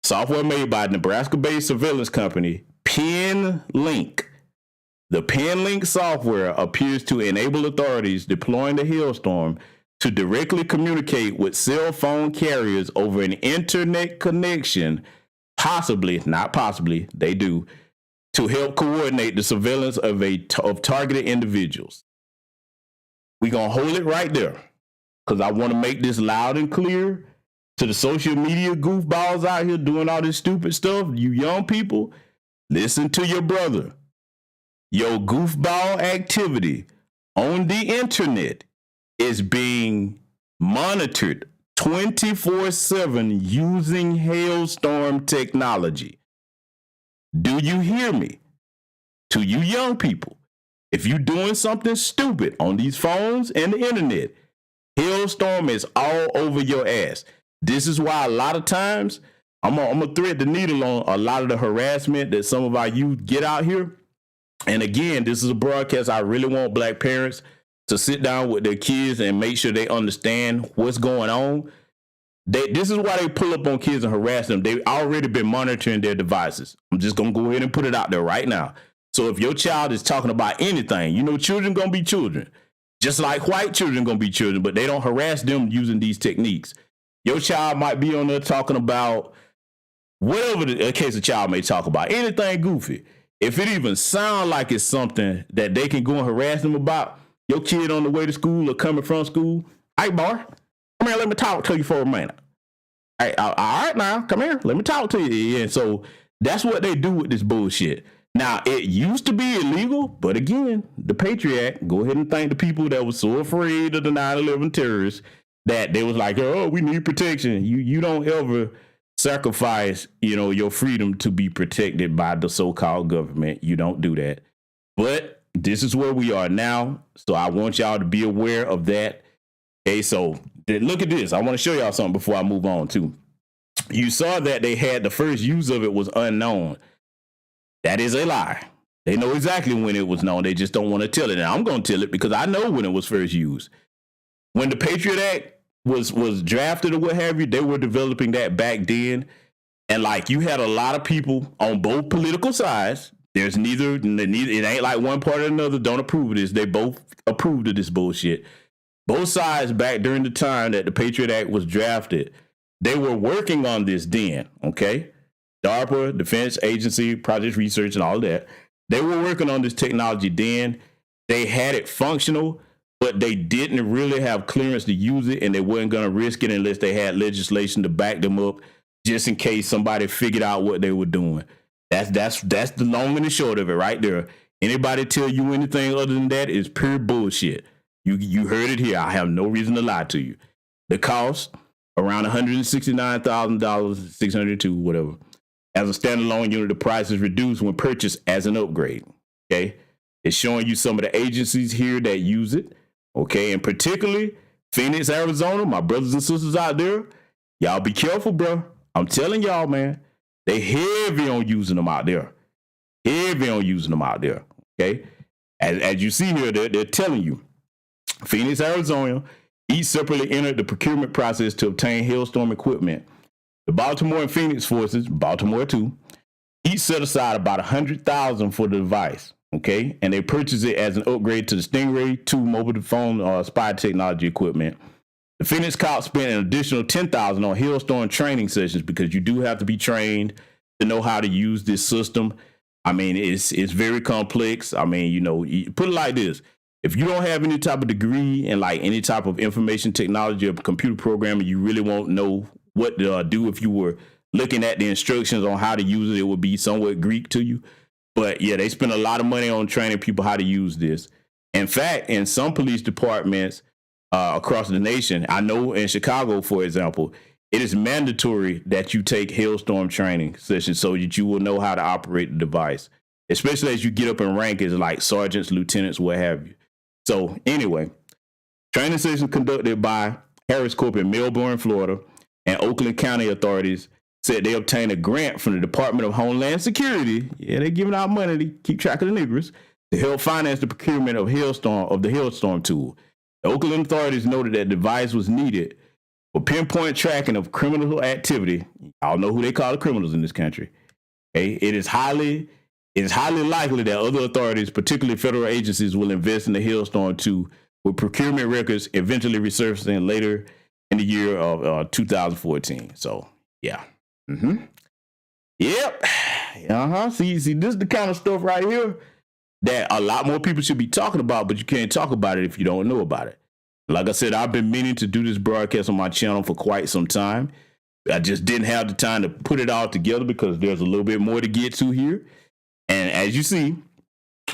Software made by Nebraska-based surveillance company, PenLink. The PenLink software appears to enable authorities deploying the Hailstorm to directly communicate with cell phone carriers over an internet connection, not possibly, they do, to help coordinate the surveillance of targeted individuals. We're going to hold it right there because I want to make this loud and clear to the social media goofballs out here doing all this stupid stuff. You young people, listen to your brother. Your goofball activity on the internet is being monitored 24/7 using Hailstorm technology. Do you hear me? To you young people, if you're doing something stupid on these phones and the internet, Hailstorm is all over your ass. This is why a lot of times I'm gonna thread the needle on a lot of the harassment that some of our youth get out here. And again, this is a broadcast. I really want black parents to sit down with their kids and make sure they understand what's going on. This is why they pull up on kids and harass them. They've already been monitoring their devices. I'm just going to go ahead and put it out there right now. So if your child is talking about anything, you know, children going to be children. Just like white children going to be children, but they don't harass them using these techniques. Your child might be on there talking about whatever the case a child may talk about, anything goofy. If it even sounds like it's something that they can go and harass them about, your kid on the way to school or coming from school, hey, boy, come here, let me talk to you for a minute. Hey, all right now, come here, let me talk to you. And so that's what they do with this bullshit. Now, it used to be illegal, but again, the Patriot Act, go ahead and thank the people that were so afraid of the 9/11 terrorists that they was like, oh, we need protection. You don't ever sacrifice, your freedom to be protected by the so-called government. You don't do that. But this is where we are now. So I want y'all to be aware of that. Okay, so look at this. I want to show y'all something before I move on too. You saw that they had the first use of it was unknown. That is a lie. They know exactly when it was known. They just don't want to tell it. And I'm going to tell it because I know when it was first used. When the Patriot Act was drafted or what have you, they were developing that back then. And like you had a lot of people on both political sides. There's neither, it ain't like one part or another don't approve of this. They both approved of this bullshit. Both sides back during the time that the Patriot Act was drafted, they were working on this then, okay? DARPA, Defense Agency, Project Research, and all that. They were working on this technology then. They had it functional, but they didn't really have clearance to use it, and they weren't going to risk it unless they had legislation to back them up, just in case somebody figured out what they were doing. That's the long and the short of it right there. Anybody tell you anything other than that is pure bullshit. You heard it here. I have no reason to lie to you. The cost, around $169,000, $602, whatever. As a standalone unit, the price is reduced when purchased as an upgrade. Okay, it's showing you some of the agencies here that use it. Okay, and particularly Phoenix, Arizona, my brothers and sisters out there, y'all be careful, bro. I'm telling y'all, man, they heavy on using them out there. Heavy on using them out there. Okay, as you see here, they're telling you, Phoenix, Arizona, each separately entered the procurement process to obtain Hailstorm equipment. The Baltimore and Phoenix forces, Baltimore too, each set aside about $100,000 for the device, okay? And they purchased it as an upgrade to the Stingray 2 mobile phone spy technology equipment. The Phoenix Cops spent an additional $10,000 on Hailstorm training sessions because you do have to be trained to know how to use this system. I mean, it's very complex. I mean, you put it like this. If you don't have any type of degree in like any type of information technology or computer programming, you really won't know what to do. If you were looking at the instructions on how to use it, it would be somewhat Greek to you. But yeah, they spend a lot of money on training people how to use this. In fact, in some police departments across the nation, I know in Chicago, for example, it is mandatory that you take Hailstorm training sessions so that you will know how to operate the device, especially as you get up in rank as like sergeants, lieutenants, what have you. So anyway, training sessions conducted by Harris Corp in Melbourne, Florida, and Oakland County authorities said they obtained a grant from the Department of Homeland Security. Yeah, they're giving out money to keep track of the niggers to help finance the procurement of the Hailstorm tool. The Oakland authorities noted that the device was needed for pinpoint tracking of criminal activity. Y'all know who they call the criminals in this country. Okay, it is highly likely that other authorities, particularly federal agencies, will invest in the Hailstorm tool, with procurement records eventually resurfacing later in the year of 2014. So, yeah. Yep. See, this is the kind of stuff right here that a lot more people should be talking about, but you can't talk about it if you don't know about it. Like I said, I've been meaning to do this broadcast on my channel for quite some time. I just didn't have the time to put it all together because there's a little bit more to get to here. And as you see,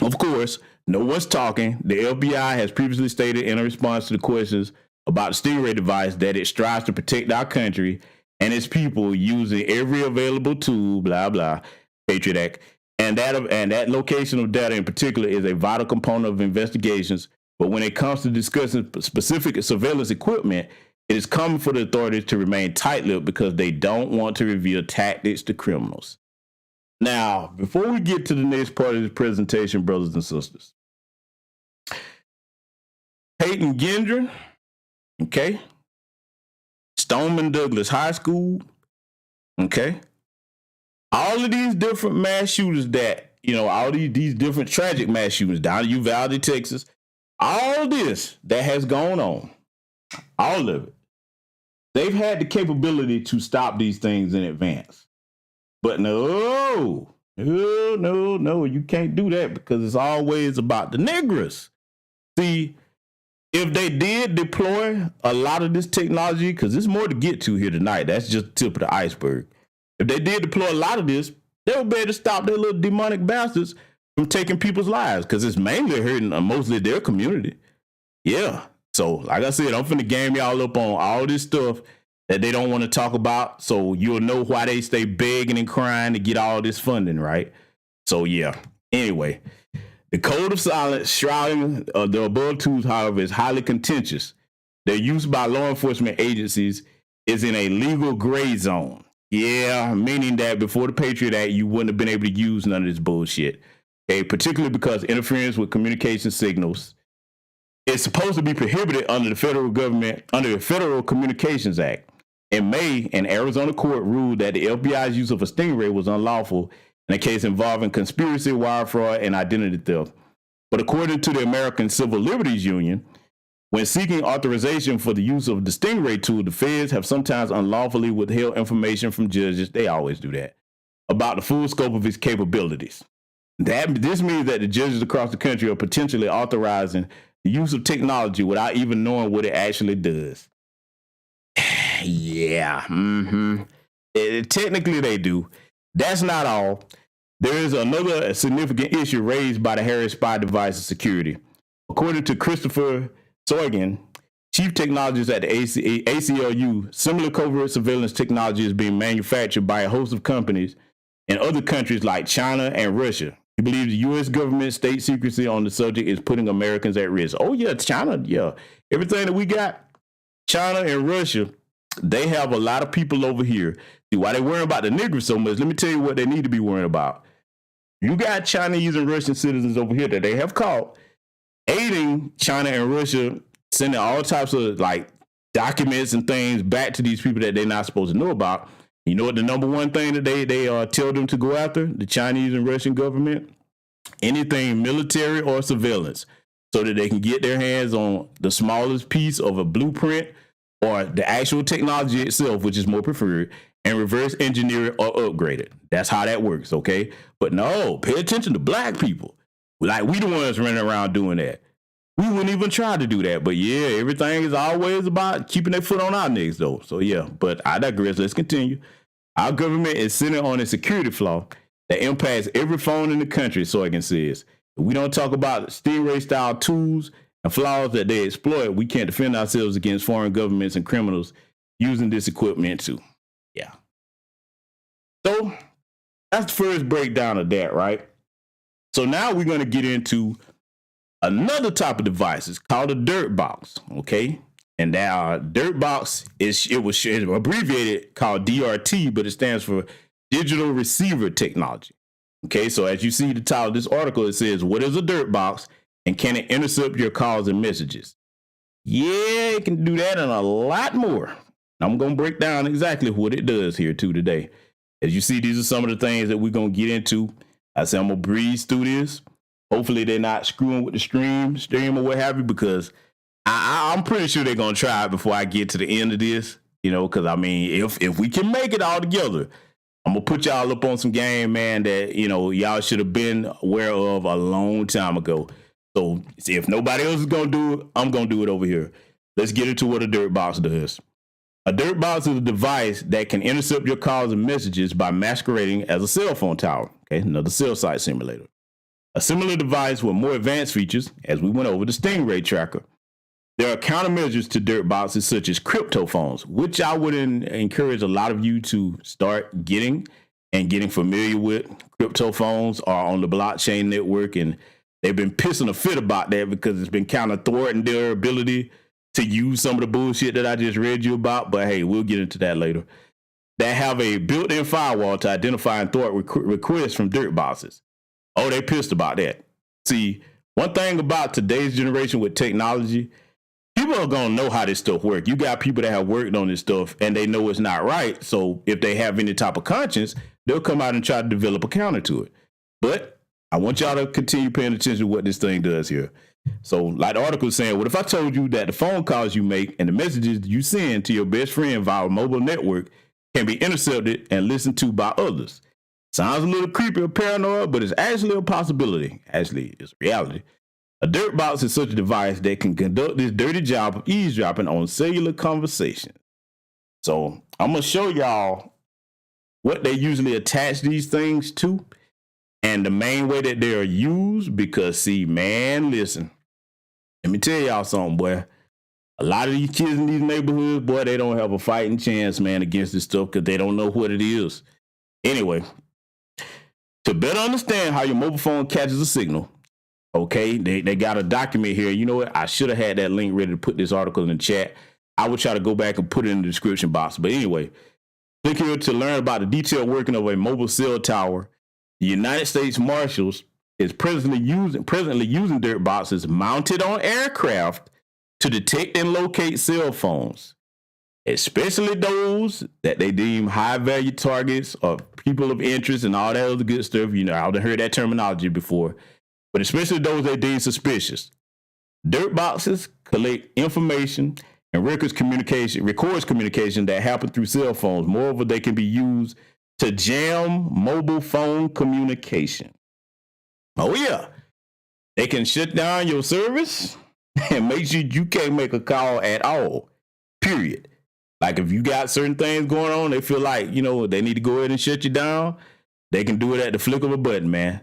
of course, no one's talking. The FBI has previously stated in a response to the questions about the Stingray device that it strives to protect our country and its people using every available tool, blah, blah, Patriot Act. And that location of data in particular is a vital component of investigations. But when it comes to discussing specific surveillance equipment, it is common for the authorities to remain tight-lipped because they don't want to reveal tactics to criminals. Now, before we get to the next part of this presentation, brothers and sisters, Peyton Gendron, okay, Stoneman Douglas High School, okay, all of these different mass shooters that, all these different tragic mass shootings down in Uvalde, Texas, all this that has gone on, all of it, they've had the capability to stop these things in advance. But no, you can't do that because it's always about the niggers. See, if they did deploy a lot of this technology, because there's more to get to here tonight, that's just the tip of the iceberg. If they did deploy a lot of this, they would be able to stop their little demonic bastards from taking people's lives because it's mainly hurting mostly their community. Yeah. So, like I said, I'm finna game y'all up on all this stuff that they don't want to talk about, so you'll know why they stay begging and crying to get all this funding, right? So, yeah. Anyway, the code of silence shrouding the above tools, however, is highly contentious. Their use by law enforcement agencies is in a legal gray zone. Yeah, meaning that before the Patriot Act, you wouldn't have been able to use none of this bullshit. Okay, particularly because interference with communication signals is supposed to be prohibited under the federal government, under the Federal Communications Act. In May, an Arizona court ruled that the FBI's use of a Stingray was unlawful in a case involving conspiracy, wire fraud, and identity theft. But according to the American Civil Liberties Union, when seeking authorization for the use of the Stingray tool, the feds have sometimes unlawfully withheld information from judges, they always do that, about the full scope of its capabilities. This means that the judges across the country are potentially authorizing the use of technology without even knowing what it actually does. Yeah, technically they do. That's not all. There is another significant issue raised by the Harris spy device security. According to Christopher Sorgen, chief technologist at the ACLU, similar covert surveillance technology is being manufactured by a host of companies in other countries like China and Russia. He believes the U.S. government state secrecy on the subject is putting Americans at risk. Oh, yeah, China, yeah. Everything that we got, China and Russia, they have a lot of people over here. See, why they worrying about the niggers so much, let me tell you what they need to be worrying about. You got Chinese and Russian citizens over here that they have caught aiding China and Russia, sending all types of like documents and things back to these people that they're not supposed to know about. You know what the number one thing that they tell them to go after, the Chinese and Russian government? Anything military or surveillance, so that they can get their hands on the smallest piece of a blueprint or the actual technology itself, which is more preferred, and reverse engineer it or upgrade it. That's how that works, okay? But no, pay attention to black people. Like, we the ones running around doing that. We wouldn't even try to do that. But yeah, everything is always about keeping their foot on our necks, though. So yeah, but I digress. Let's continue. Our government is sitting on a security flaw that impacts every phone in the country, Sorgen says. If we don't talk about Stingray-style tools and flaws that they exploit, we can't defend ourselves against foreign governments and criminals using this equipment too. Yeah. So that's the first breakdown of that, right? So now we're going to get into another type of device. It's called a dirt box, okay? And that dirt box is abbreviated called DRT, but it stands for Digital Receiver Technology. Okay, so as you see the title of this article, it says, what is a dirt box and can it intercept your calls and messages? Yeah, it can do that and a lot more. I'm going to break down exactly what it does here too today. As you see, these are some of the things that we're going to get into. I said I'm going to breeze through this. Hopefully they're not screwing with the stream or what have you, because I'm pretty sure they're going to try it before I get to the end of this, you know, because I mean, if we can make it all together, I'm going to put y'all up on some game, man, that, you know, y'all should have been aware of a long time ago. So if nobody else is going to do it, I'm going to do it over here. Let's get into what a dirt box does. A dirt box is a device that can intercept your calls and messages by masquerading as a cell phone tower. Okay, another cell site simulator. A similar device with more advanced features, as we went over the Stingray tracker. There are countermeasures to dirt boxes such as crypto phones, which I would encourage a lot of you to start getting familiar with. Crypto phones are on the blockchain network, and they've been pissing a fit about that because it's been kind of thwarting their ability to use some of the bullshit that I just read you about. But hey, we'll get into that later. That have a built-in firewall to identify and thwart requests from dirt boxes. Oh, they pissed about that. See, one thing about today's generation with technology, people are going to know how this stuff works. You got people that have worked on this stuff and they know it's not right. So if they have any type of conscience, they'll come out and try to develop a counter to it. But I want y'all to continue paying attention to what this thing does here. So like the article is saying, what if I told you that the phone calls you make and the messages you send to your best friend via a mobile network can be intercepted and listened to by others? Sounds a little creepy or paranoid, but it's actually a possibility. Actually, it's reality. A dirt box is such a device that can conduct this dirty job of eavesdropping on cellular conversations. So I'm going to show y'all what they usually attach these things to and the main way that they are used, because see, man, listen, let me tell y'all something, boy. A lot of these kids in these neighborhoods, boy, they don't have a fighting chance, man, against this stuff because they don't know what it is. Anyway, to better understand how your mobile phone catches a signal, okay, they got a document here. You know what? I should have had that link ready to put this article in the chat. I would try to go back and put it in the description box. But anyway, click here to learn about the detailed working of a mobile cell tower. The United States Marshals is presently using dirt boxes mounted on aircraft to detect and locate cell phones, especially those that they deem high-value targets or people of interest and all that other good stuff. You know, I've heard that terminology before, but especially those they deem suspicious. Dirt boxes collect information and records communication that happen through cell phones. Moreover, they can be used to jam mobile phone communication. Oh, yeah. They can shut down your service and make sure you can't make a call at all, period. Like if you got certain things going on, they feel like, you know, they need to go ahead and shut you down. They can do it at the flick of a button, man.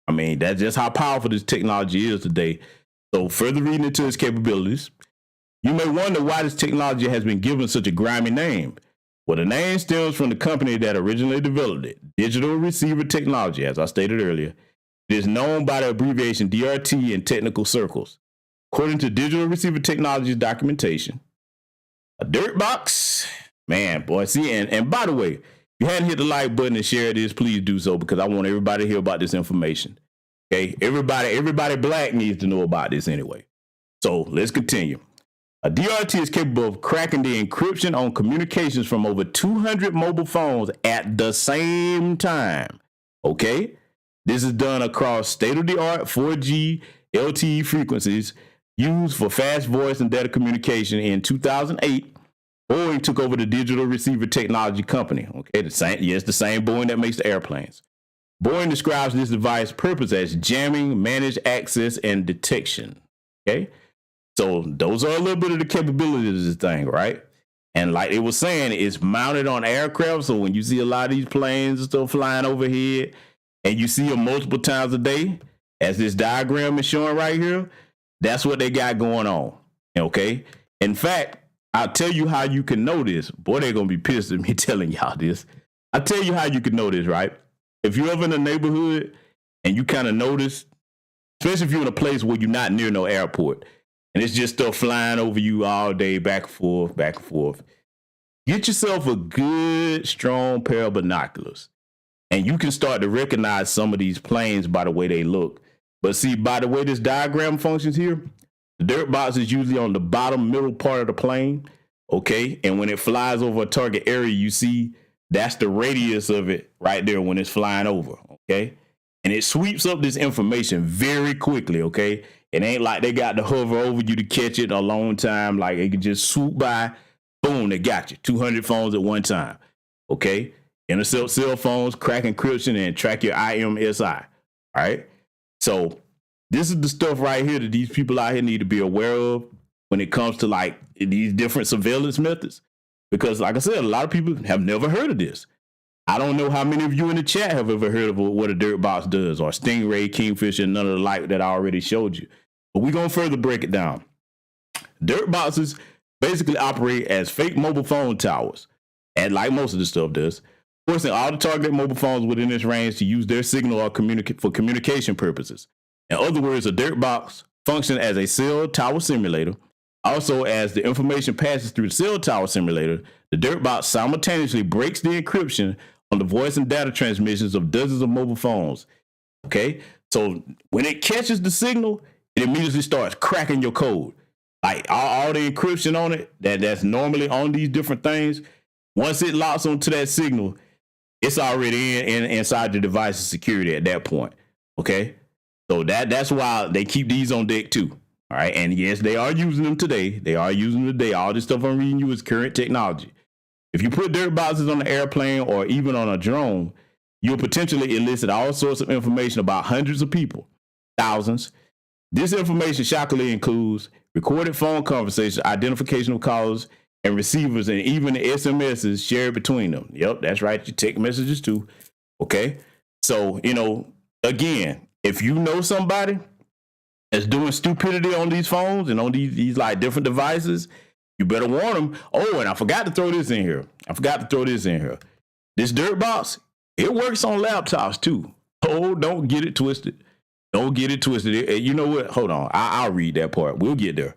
I mean, that's just how powerful this technology is today. So further reading into its capabilities, you may wonder why this technology has been given such a grimy name. Well, the name stems from the company that originally developed it, Digital Receiver Technology, as I stated earlier. It is known by the abbreviation DRT in technical circles. According to Digital Receiver Technology's documentation, a dirt box, man, boy, see, and by the way, if you hadn't hit the like button and share this, please do so because I want everybody to hear about this information. Okay, everybody black needs to know about this anyway. So let's continue. A DRT is capable of cracking the encryption on communications from over 200 mobile phones at the same time. Okay, this is done across state-of-the-art 4G LTE frequencies used for fast voice and data communication. In 2008, Boeing took over the Digital Receiver Technology Company. Okay, the same Boeing that makes the airplanes. Boeing describes this device's purpose as jamming, managed access, and detection. Okay, so those are a little bit of the capabilities of this thing, right? And like it was saying, it's mounted on aircraft. So when you see a lot of these planes and stuff flying overhead, and you see them multiple times a day, as this diagram is showing right here, that's what they got going on. Okay. In fact, I'll tell you how you can know this. Boy, they're going to be pissed at me telling y'all this. I'll tell you how you can know this, right? If you're ever in a neighborhood and you kind of notice, especially if you're in a place where you're not near no airport and it's just stuff flying over you all day, back and forth, back and forth, get yourself a good, strong pair of binoculars and you can start to recognize some of these planes by the way they look. But see, by the way this diagram functions here, the dirt box is usually on the bottom middle part of the plane, okay? And when it flies over a target area, you see that's the radius of it right there when it's flying over, okay? And it sweeps up this information very quickly, okay? It ain't like they got to hover over you to catch it a long time. Like it can just swoop by, boom, they got you. 200 phones at one time, okay? Intercept cell phones, crack encryption, and track your IMSI, all right? So this is the stuff right here that these people out here need to be aware of when it comes to like these different surveillance methods. Because like I said, a lot of people have never heard of this. I don't know how many of you in the chat have ever heard of what a dirt box does, or Stingray, Kingfish, and none of the like that I already showed you. But we're going to further break it down. Dirt boxes basically operate as fake mobile phone towers, and like most of the stuff does, forcing all the target mobile phones within this range to use their signal or for communication purposes. In other words, a dirt box functions as a cell tower simulator. Also, as the information passes through the cell tower simulator, the dirt box simultaneously breaks the encryption on the voice and data transmissions of dozens of mobile phones. Okay, so when it catches the signal, it immediately starts cracking your code. Like all the encryption on it that's normally on these different things, once it locks onto that signal, it's already inside the device's security at that point. Okay, so that's why they keep these on deck too. All right, and yes, they are using them today. All this stuff I'm reading you is current technology. If you put dirt boxes on an airplane or even on a drone, you'll potentially elicit all sorts of information about hundreds of people, thousands. This information shockingly includes recorded phone conversations, identification of callers and receivers, and even the SMSs shared between them. Yep, that's right. Your text messages too. Okay, so again, if you know somebody that's doing stupidity on these phones and on these like different devices, you better warn them. Oh, and I forgot to throw this in here. This dirt box, it works on laptops too. Oh, don't get it twisted. You know what? Hold on. I'll read that part. We'll get there.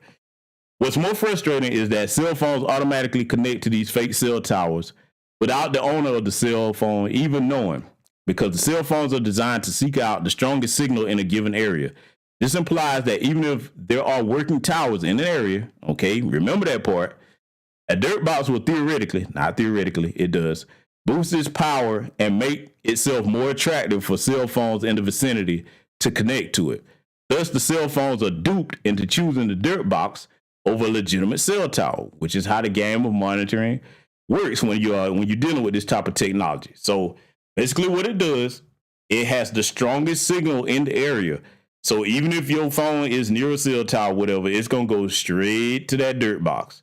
What's more frustrating is that cell phones automatically connect to these fake cell towers without the owner of the cell phone even knowing, because the cell phones are designed to seek out the strongest signal in a given area. This implies that even if there are working towers in an area, okay, remember that part, a dirt box will it does, boost its power and make itself more attractive for cell phones in the vicinity to connect to it. Thus, the cell phones are duped into choosing the dirt box over a legitimate cell tower, which is how the game of monitoring works when you're dealing with this type of technology. So basically what it does, it has the strongest signal in the area. So even if your phone is near a cell tower, whatever, it's going to go straight to that dirt box.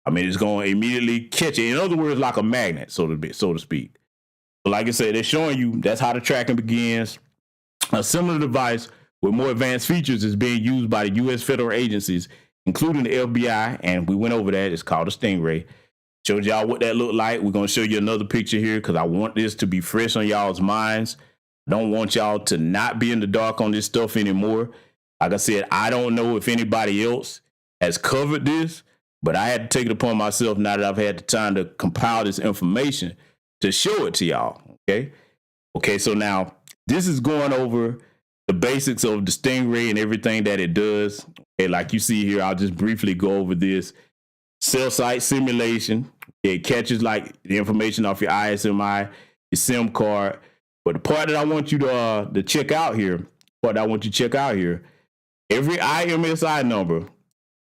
I mean, it's going to immediately catch it. In other words, like a magnet, so to speak. So like I said, they're showing you that's how the tracking begins. A similar device with more advanced features is being used by the U.S. federal agencies, including the FBI, and we went over that. It's called a Stingray. Showed y'all what that looked like. We're going to show you another picture here because I want this to be fresh on y'all's minds. Don't want y'all to not be in the dark on this stuff anymore. Like I said, I don't know if anybody else has covered this, but I had to take it upon myself now that I've had the time to compile this information to show it to y'all. Okay, so now this is going over the basics of the Stingray and everything that it does. Okay, like you see here, I'll just briefly go over this. Cell site simulation. It catches like the information off your ISMI, your SIM card. But the part that I want you to check out here, every IMSI number,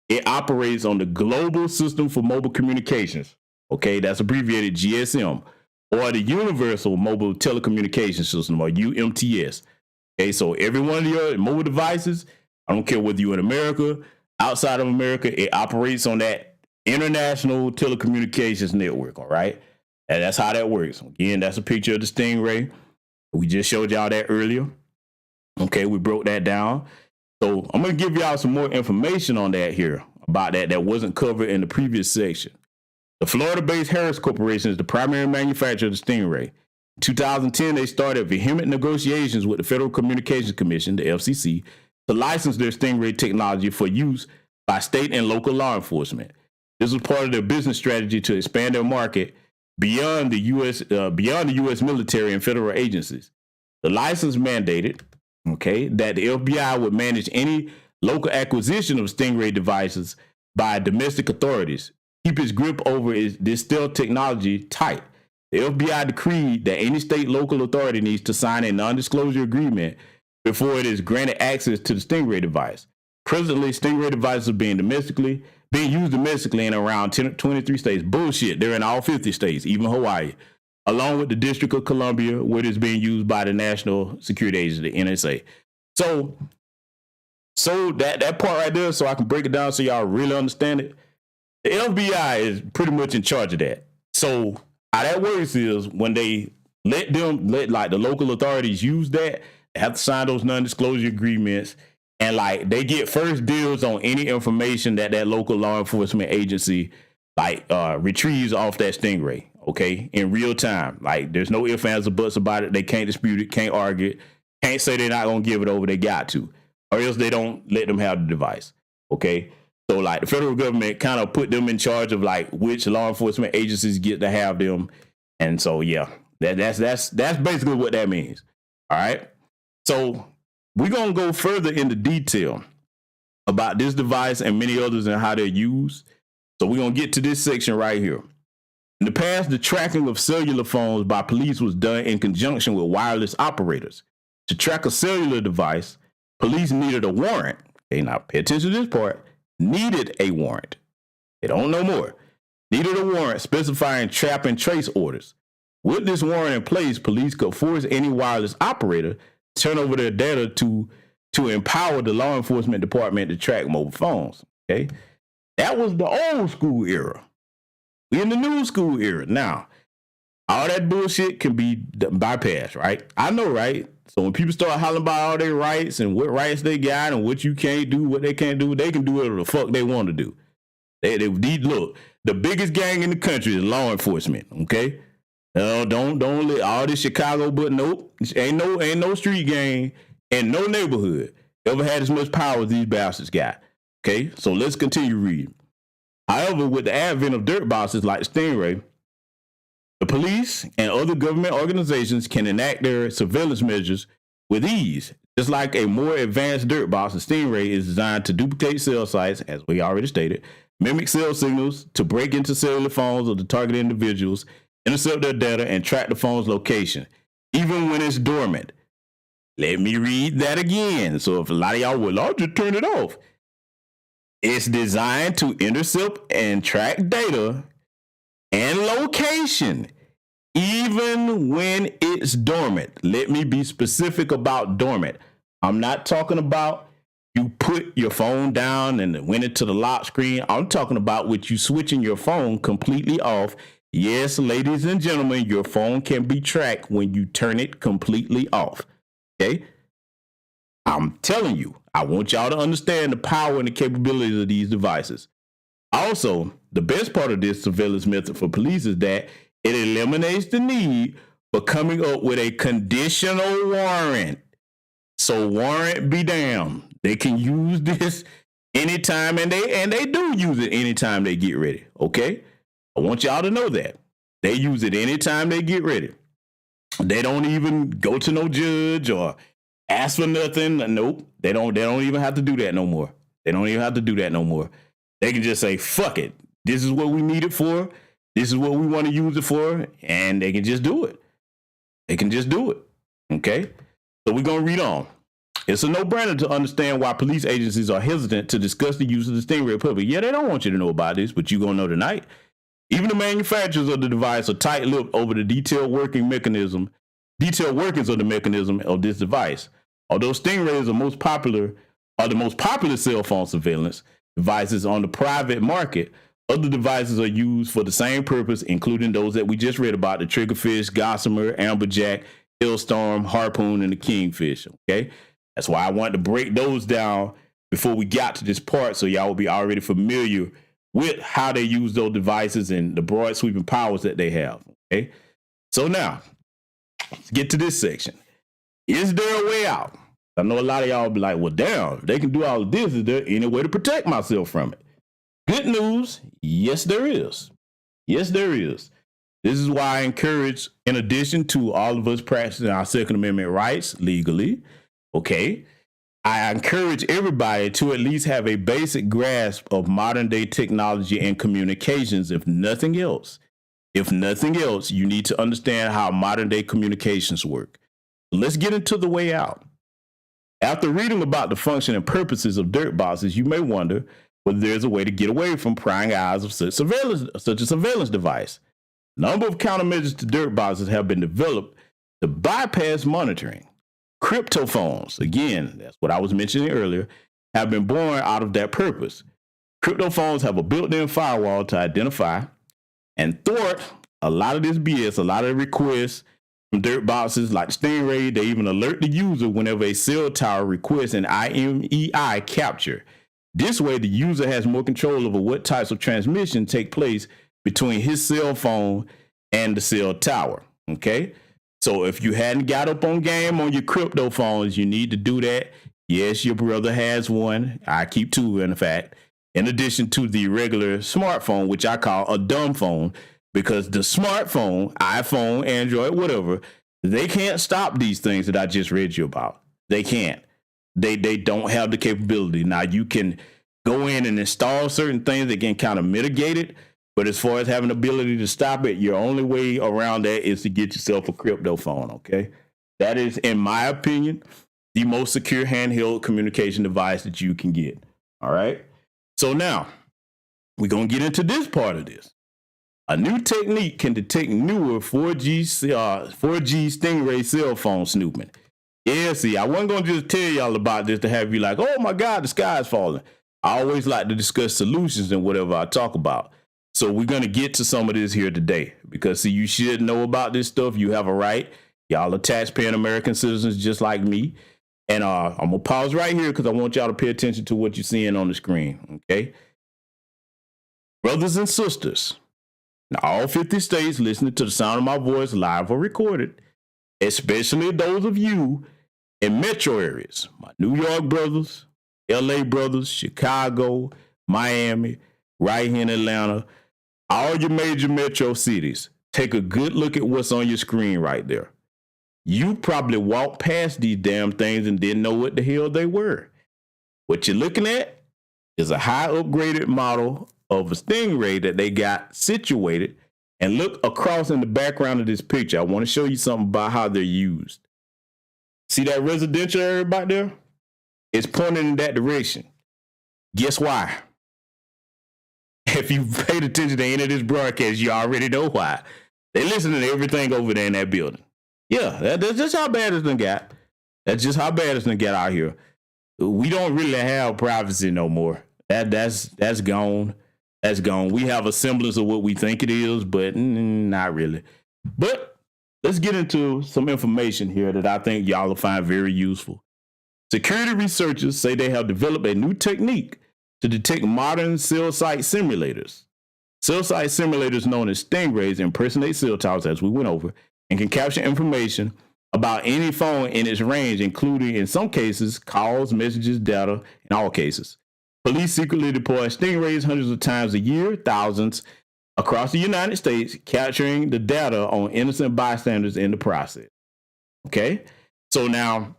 it operates on the Global System for Mobile Communications. Okay, that's abbreviated GSM, or the Universal Mobile Telecommunications System, or UMTS. Okay, so every one of your mobile devices, I don't care whether you're in America, outside of America, it operates on that International Telecommunications Network, all right? And that's how that works. Again, that's a picture of the Stingray. We just showed y'all that earlier. Okay, we broke that down. So I'm going to give y'all some more information on that here, about that wasn't covered in the previous section. The Florida-based Harris Corporation is the primary manufacturer of the Stingray. In 2010, they started vehement negotiations with the Federal Communications Commission, the FCC, to license their Stingray technology for use by state and local law enforcement. This was part of their business strategy to expand their market beyond the U.S. military and federal agencies. The license mandated, that the FBI would manage any local acquisition of Stingray devices by domestic authorities, keep its grip over this stealth technology tight. The FBI decreed that any state local authority needs to sign a non-disclosure agreement before it is granted access to the Stingray device. Presently, Stingray devices are being used domestically in around 23 states. Bullshit. They're in all 50 states, even Hawaii, along with the District of Columbia, where it is being used by the National Security Agency, the NSA. So that part right there, so I can break it down so y'all really understand it. The FBI is pretty much in charge of that. So how that works is when they let the local authorities use that, they have to sign those non-disclosure agreements. And like they get first deals on any information that local law enforcement agency retrieves off that Stingray, in real time. Like there's no ifs, ands, or buts about it. They can't dispute it, can't argue it, can't say they're not gonna give it over. They got to, or else they don't let them have the device. So like the federal government kind of put them in charge of like which law enforcement agencies get to have them, and so yeah, that's basically what that means. All right, so we're going to go further into detail about this device and many others and how they're used. So we're going to get to this section right here. In the past, the tracking of cellular phones by police was done in conjunction with wireless operators. To track a cellular device, police needed a warrant. Now pay attention to this part. Needed a warrant. They don't know more. Needed a warrant specifying trap and trace orders. With this warrant in place, police could force any wireless operator turn over their data to empower the law enforcement department to track mobile phones. That was the old school era. We're in the new school era now. All that bullshit can be bypassed, right? I know, right? So when people start hollering about all their rights and what rights they got and what you can't do, what they can't do, they can do whatever the fuck they want to do. They look, the biggest gang in the country is law enforcement, okay? Don't let all this Chicago, but nope, ain't no street gang and no neighborhood ever had as much power as these bastards got. Okay, so let's continue reading. However, with the advent of dirt bosses like Stingray, the police and other government organizations can enact their surveillance measures with ease. Just like a more advanced dirt boss, the Stingray is designed to duplicate cell sites, as we already stated, mimic cell signals to break into cellular phones of the targeted individuals, intercept their data, and track the phone's location, even when it's dormant. Let me read that again. So if a lot of y'all will, I'll just turn it off. It's designed to intercept and track data and location, even when it's dormant. Let me be specific about dormant. I'm not talking about you put your phone down and it went into the lock screen. I'm talking about with you switching your phone completely off. Yes, ladies and gentlemen, your phone can be tracked when you turn it completely off. Okay? I'm telling you, I want y'all to understand the power and the capabilities of these devices. Also, the best part of this surveillance method for police is that it eliminates the need for coming up with a conditional warrant. So warrant be damned. They can use this anytime, and they do use it anytime they get ready. Okay? I want y'all to know that. They use it anytime they get ready. They don't even go to no judge or ask for nothing. Nope. They don't even have to do that no more. They don't even have to do that no more. They can just say, fuck it. This is what we need it for. This is what we want to use it for. And they can just do it. They can just do it. Okay? So we're going to read on. It's a no-brainer to understand why police agencies are hesitant to discuss the use of the Stingray public. Yeah, they don't want you to know about this, but you're going to know tonight. Even the manufacturers of the device are tight-lipped over the detailed workings of the mechanism of this device. Although Stingrays are the most popular cell phone surveillance devices on the private market, other devices are used for the same purpose, including those that we just read about, the Triggerfish, Gossamer, Amberjack, Hailstorm, Harpoon, and the Kingfish. Okay? That's why I wanted to break those down before we got to this part, so y'all will be already familiar with how they use those devices and the broad sweeping powers that they have. Okay? So now, let's get to this section. Is there a way out? I know a lot of y'all will be like, well, damn, if they can do all of this, is there any way to protect myself from it? Good news, yes, there is. Yes, there is. This is why I encourage, in addition to all of us practicing our Second Amendment rights legally, okay, I encourage everybody to at least have a basic grasp of modern day technology and communications, if nothing else. If nothing else, you need to understand how modern day communications work. Let's get into the way out. After reading about the function and purposes of dirt boxes, you may wonder whether there's a way to get away from prying eyes of such a surveillance device. A number of countermeasures to dirt boxes have been developed to bypass monitoring. Cryptophones, again, that's what I was mentioning earlier, have been born out of that purpose. Cryptophones have a built-in firewall to identify and thwart a lot of this BS, a lot of requests from dirt boxes like Stingray. They even alert the user whenever a cell tower requests an IMEI capture. This way, the user has more control over what types of transmission take place between his cell phone and the cell tower. Okay? So if you hadn't got up on game on your crypto phones, you need to do that. Yes, your brother has one. I keep two, in fact. In addition to the regular smartphone, which I call a dumb phone, because the smartphone, iPhone, Android, whatever, they can't stop these things that I just read you about. They can't. They don't have the capability. Now, you can go in and install certain things that can kind of mitigate it. But as far as having the ability to stop it, your only way around that is to get yourself a crypto phone, okay? That is, in my opinion, the most secure handheld communication device that you can get, all right? So now, we're going to get into this part of this. A new technique can detect newer 4G Stingray cell phone snooping. Yeah, see, I wasn't going to just tell y'all about this to have you like, oh my God, the sky's falling. I always like to discuss solutions in whatever I talk about. So we're going to get to some of this here today because, see, you should know about this stuff. You have a right. Y'all are taxpaying American citizens just like me. And I'm going to pause right here because I want y'all to pay attention to what you're seeing on the screen, okay? Brothers and sisters, in all 50 states listening to the sound of my voice live or recorded, especially those of you in metro areas, my New York brothers, LA brothers, Chicago, Miami, right here in Atlanta, all your major metro cities, take a good look at what's on your screen right there. You probably walked past these damn things and didn't know what the hell they were. What you're looking at is a high upgraded model of a Stingray that they got situated. And look across in the background of this picture. I want to show you something about how they're used. See that residential area back there? It's pointing in that direction. Guess why? If you paid attention to any of this broadcast, you already know why. They listening to everything over there in that building. Yeah, that's just how bad it's done got. That's just how bad it's done got out here. We don't really have privacy no more. That's gone. That's gone. We have a semblance of what we think it is, but not really. But let's get into some information here that I think y'all will find very useful. Security researchers say they have developed a new technique to detect modern cell site simulators. Cell site simulators known as Stingrays impersonate cell towers, as we went over, and can capture information about any phone in its range, including, in some cases, calls, messages, data, in all cases. Police secretly deploy Stingrays hundreds of times a year, thousands, across the United States, capturing the data on innocent bystanders in the process. Okay? So now,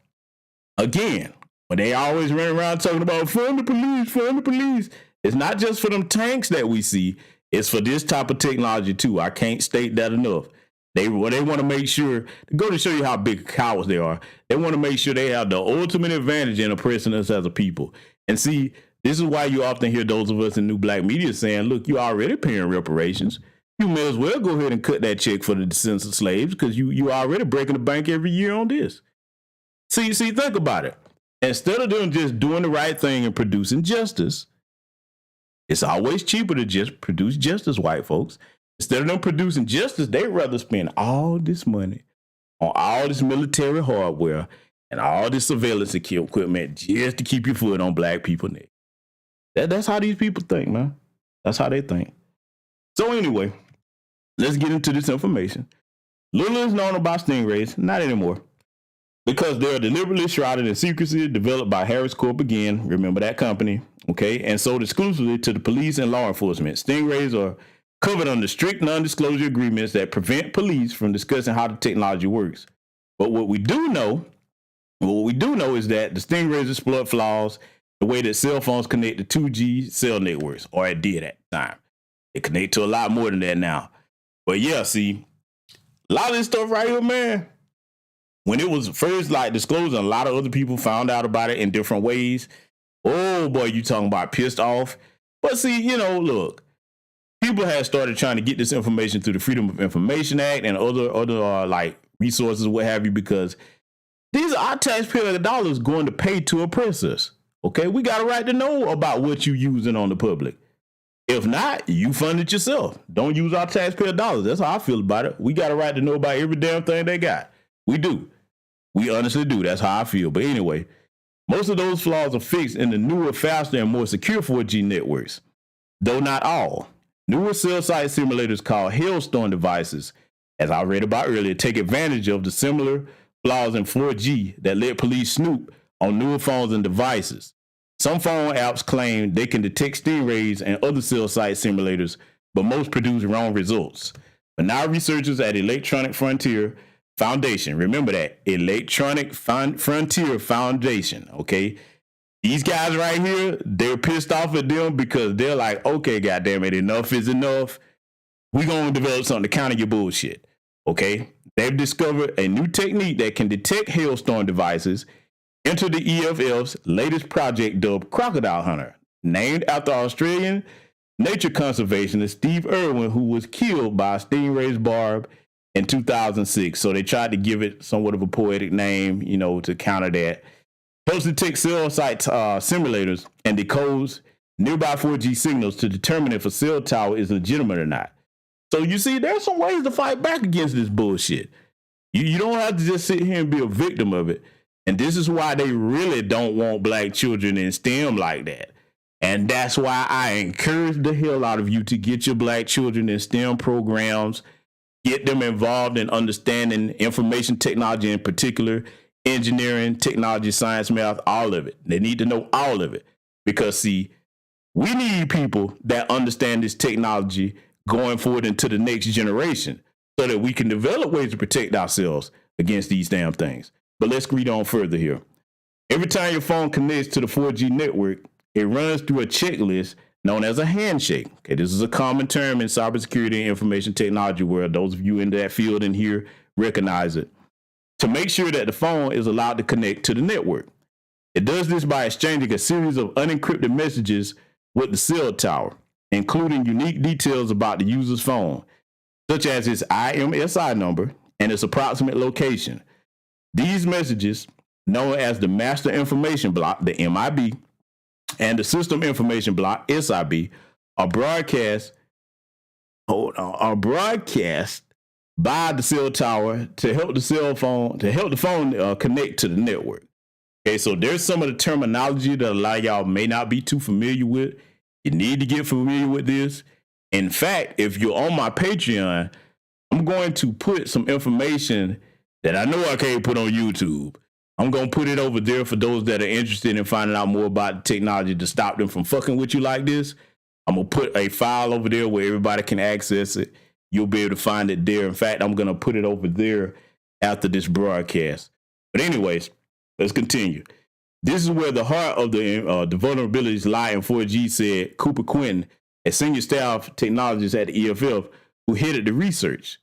again, when they always run around talking about fund the police, it's not just for them tanks that we see, it's for this type of technology too. I can't state that enough. They want to make sure, to go to show you how big cowards they are, they want to make sure they have the ultimate advantage in oppressing us as a people. And see, this is why you often hear those of us in new black media saying, look, you already paying reparations. You may as well go ahead and cut that check for the descendants of slaves because you already breaking the bank every year on this. See, think about it. Instead of them just doing the right thing and producing justice, it's always cheaper to just produce justice, white folks. Instead of them producing justice, they'd rather spend all this money on all this military hardware and all this surveillance equipment just to keep your foot on black people's neck. That's how these people think, man. That's how they think. So anyway, let's get into this information. Little is known about Stingrays, not anymore, because they're deliberately shrouded in secrecy, developed by Harris Corp again, remember that company, okay, and sold exclusively to the police and law enforcement. Stingrays are covered under strict non-disclosure agreements that prevent police from discussing how the technology works. But what we do know is that the Stingrays exploit flaws the way that cell phones connect to 2G cell networks, or it did at the time. It connect to a lot more than that now. But yeah, see, a lot of this stuff right here, man, when it was first like disclosed, a lot of other people found out about it in different ways. Oh boy, you talking about pissed off. But see, look, people had started trying to get this information through the Freedom of Information Act and other like resources, what have you, because these are our taxpayer dollars going to pay to oppress us. Okay, we got a right to know about what you using on the public. If not, you fund it yourself. Don't use our taxpayer dollars. That's how I feel about it. We got a right to know about every damn thing they got. We do. We honestly do. That's how I feel. But anyway, most of those flaws are fixed in the newer, faster, and more secure 4G networks, though not all. Newer cell site simulators called Hailstorm devices, as I read about earlier, take advantage of the similar flaws in 4G that let police snoop on newer phones and devices. Some phone apps claim they can detect Stingrays and other cell site simulators, but most produce wrong results. But now researchers at Electronic Frontier Foundation, remember that, Electronic Frontier Foundation, okay? These guys right here, they're pissed off at them because they're like, okay, goddamn it, enough is enough. We're going to develop something to counter your bullshit, okay? They've discovered a new technique that can detect Hailstorm devices. Enter the EFF's latest project dubbed Crocodile Hunter, named after Australian nature conservationist Steve Irwin, who was killed by a stingray's barb in 2006. So they tried to give it somewhat of a poetic name, to counter that. Helps detect cell site simulators and decodes nearby 4G signals to determine if a cell tower is legitimate or not. So you see, there's some ways to fight back against this bullshit. You don't have to just sit here and be a victim of it. And this is why they really don't want black children in STEM like that. And that's why I encourage the hell out of you to get your black children in STEM programs, get them involved in understanding information technology in particular, engineering, technology, science, math, all of it. They need to know all of it because, see, we need people that understand this technology going forward into the next generation so that we can develop ways to protect ourselves against these damn things. But let's read on further here. Every time your phone connects to the 4G network, it runs through a checklist known as a handshake. Okay, this is a common term in cybersecurity and information technology where those of you in that field in here recognize it. To make sure that the phone is allowed to connect to the network. It does this by exchanging a series of unencrypted messages with the cell tower, including unique details about the user's phone, such as its IMSI number and its approximate location. These messages, known as the Master Information Block, the MIB, and the System Information Block, SIB, are broadcast by the cell tower to help the phone connect to the network. Okay, so there's some of the terminology that a lot of y'all may not be too familiar with. You need to get familiar with this. In fact, if you're on my Patreon, I'm going to put some information that I know I can't put on YouTube. I'm going to put it over there for those that are interested in finding out more about the technology to stop them from fucking with you like this. I'm going to put a file over there where everybody can access it. You'll be able to find it there. In fact, I'm going to put it over there after this broadcast. But anyways, let's continue. This is where the heart of the vulnerabilities lie in 4G, said Cooper Quinton, a senior staff technologist at the EFF, who headed the research.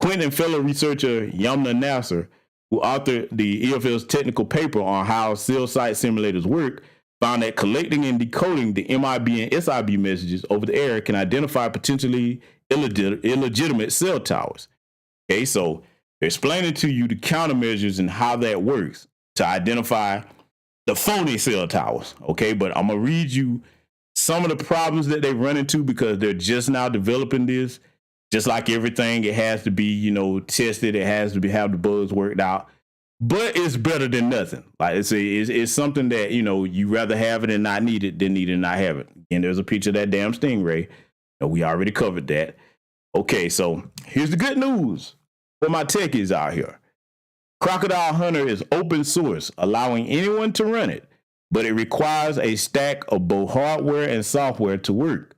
Quinton and fellow researcher Yamna Nasser, who authored the EFL's technical paper on how cell site simulators work, found that collecting and decoding the MIB and SIB messages over the air can identify potentially illegitimate cell towers. Okay, so they're explaining to you the countermeasures and how that works to identify the phony cell towers. Okay, but I'm going to read you some of the problems that they run into because they're just now developing this. Just like everything, it has to be, tested. It has to have the bugs worked out. But it's better than nothing. Like it's something that, you rather have it and not need it than need it and not have it. And there's a picture of that damn Stingray. We already covered that. Okay, so here's the good news for my techies out here. Crocodile Hunter is open source, allowing anyone to run it, but it requires a stack of both hardware and software to work.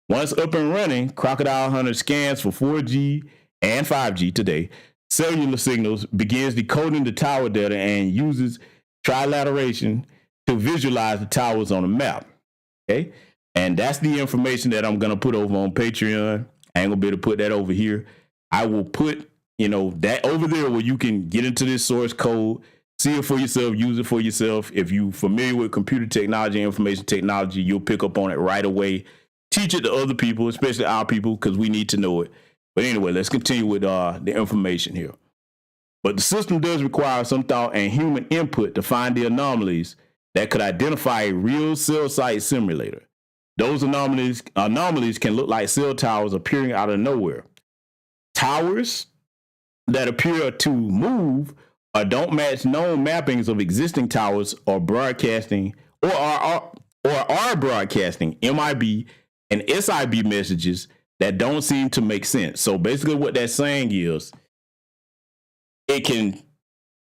Once up and running, Crocodile Hunter scans for 4G and 5G today, cellular signals, begins decoding the tower data, and uses trilateration to visualize the towers on a map. Okay? And that's the information that I'm going to put over on Patreon. I ain't going to be able to put that over here. I will put, that over there where you can get into this source code, see it for yourself, use it for yourself. If you're familiar with computer technology, information technology, you'll pick up on it right away. Teach it to other people, especially our people, because we need to know it. But anyway, let's continue with the information here. But the system does require some thought and human input to find the anomalies that could identify a real cell site simulator. Those anomalies can look like cell towers appearing out of nowhere. Towers that appear to move or don't match known mappings of existing towers or broadcasting or are broadcasting MIB and SIB messages that don't seem to make sense. So basically what that's saying is it can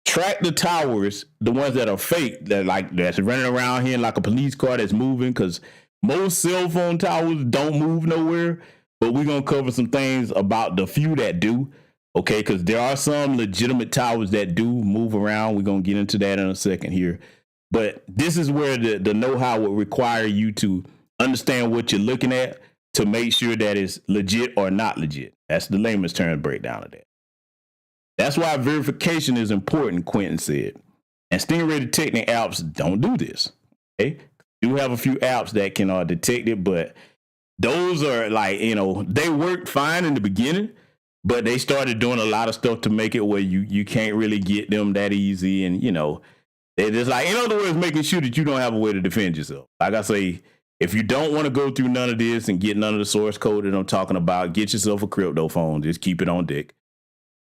track the towers, the ones that are fake, that's running around here like a police car that's moving, because most cell phone towers don't move nowhere. But we're going to cover some things about the few that do. Okay, because there are some legitimate towers that do move around. We're going to get into that in a second here. But this is where the know-how would require you to understand what you're looking at to make sure that it's legit or not legit. That's the layman's term breakdown of that. That's why verification is important, Quinton said. And Stingray detecting apps don't do this. Okay, do have a few apps that can detect it, but those are they worked fine in the beginning, but they started doing a lot of stuff to make it where you can't really get them that easy. And, they're just in other words, making sure that you don't have a way to defend yourself. Like I say, If you don't want to go through none of this and get none of the source code that I'm talking about, get yourself a crypto phone. Just keep it on deck.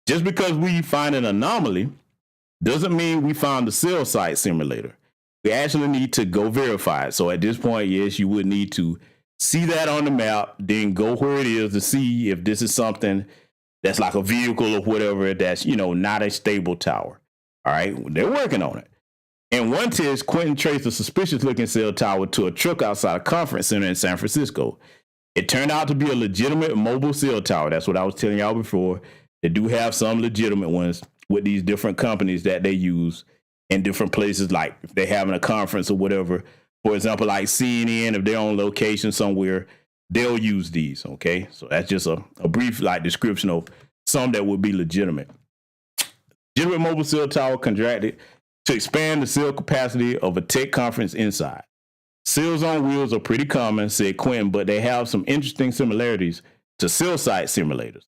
Just because we find an anomaly doesn't mean we found the cell site simulator. We actually need to go verify it. So at this point, yes, you would need to see that on the map, then go where it is to see if this is something that's like a vehicle or whatever that's, not a stable tower. All right, they're working on it. In one test, Quentin traced a suspicious-looking cell tower to a truck outside a conference center in San Francisco. It turned out to be a legitimate mobile cell tower. That's what I was telling y'all before. They do have some legitimate ones with these different companies that they use in different places, like if they're having a conference or whatever. For example, like CNN, if they're on location somewhere, they'll use these, okay? So that's just a brief description of some that would be legitimate. Legitimate mobile cell tower contracted to expand the cell capacity of a tech conference inside. Cells on wheels are pretty common, said Quinn, but they have some interesting similarities to cell site simulators.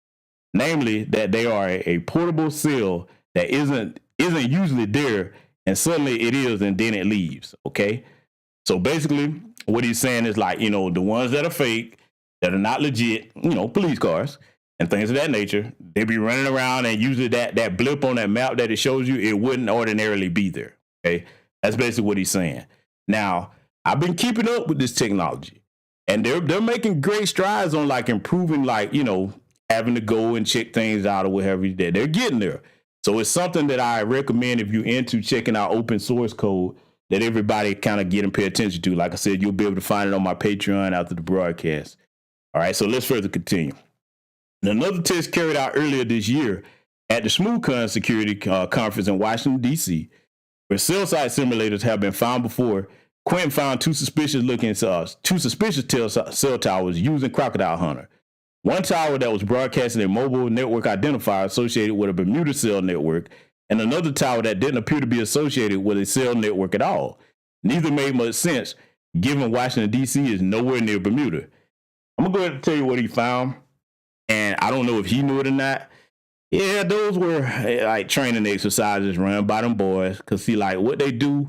Namely, that they are a portable cell that isn't usually there, and suddenly it is, and then it leaves, okay? So basically, what he's saying is the ones that are fake, that are not legit, police cars and things of that nature, they be running around, and usually that blip on that map that it shows you, it wouldn't ordinarily be there, okay? That's basically what he's saying. Now, I've been keeping up with this technology, and they're making great strides on improving having to go and check things out or whatever. They're getting there. So it's something that I recommend if you're into checking out open source code that everybody kind of get and pay attention to. Like I said, you'll be able to find it on my Patreon after the broadcast. All right, so let's further continue. Another test carried out earlier this year at the SmoothCon Security Conference in Washington, D.C., where cell site simulators have been found before. Quentin found two suspicious cell towers using Crocodile Hunter. One tower that was broadcasting a mobile network identifier associated with a Bermuda cell network, and another tower that didn't appear to be associated with a cell network at all. Neither made much sense, given Washington, D.C. is nowhere near Bermuda. I'm going to go ahead and tell you what he found, and I don't know if he knew it or not. Yeah, those were training exercises run by them boys, because see, what they do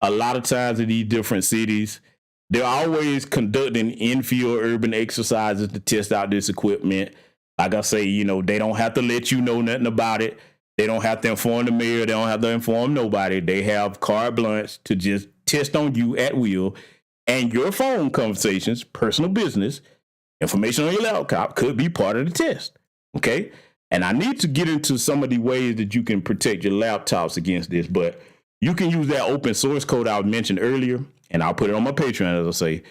a lot of times in these different cities, they're always conducting infield urban exercises to test out this equipment. Like I say, they don't have to let you know nothing about it. They don't have to inform the mayor. They don't have to inform nobody. They have carte blanche to just test on you at will. And your phone conversations, personal business, information on your laptop could be part of the test. Okay? And I need to get into some of the ways that you can protect your laptops against this, but you can use that open source code I mentioned earlier, and I'll put it on my Patreon, as I say,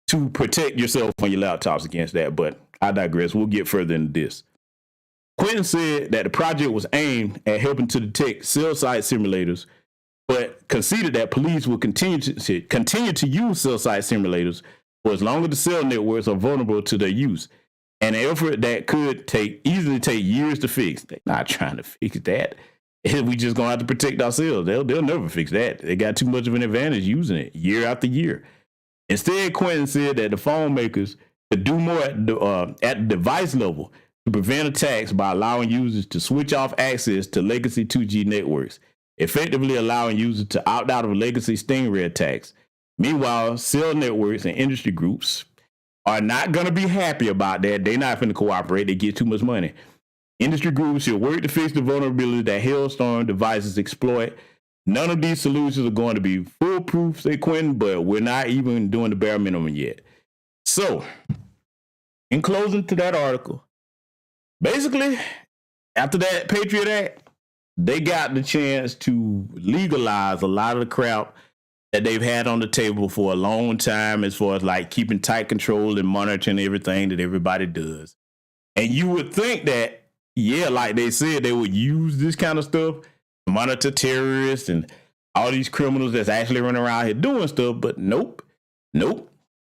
to protect yourself on your laptops against that. But I digress. We'll get further into this. Quentin said that the project was aimed at helping to detect cell site simulators, but conceded that police will continue to use cell site simulators for as long as the cell networks are vulnerable to their use, an effort that could easily take years to fix. They're not trying to fix that. We just gonna have to protect ourselves. They'll never fix that. They got too much of an advantage using it year after year. Instead, Quentin said that the phone makers could do more at the device level to prevent attacks by allowing users to switch off access to legacy 2G networks, effectively allowing users to opt out of legacy Stingray attacks. Meanwhile, cell networks and industry groups are not going to be happy about that. They're not going to cooperate. They get too much money. Industry groups should work to fix the vulnerability that Hailstorm devices exploit. None of these solutions are going to be foolproof, said Quentin, but we're not even doing the bare minimum yet. So, in closing to that article, basically, after that Patriot Act, they got the chance to legalize a lot of the crap that they've had on the table for a long time, as far as keeping tight control and monitoring everything that everybody does. And you would think that, yeah, like they said, they would use this kind of stuff to monitor terrorists and all these criminals that's actually running around here doing stuff, but nope.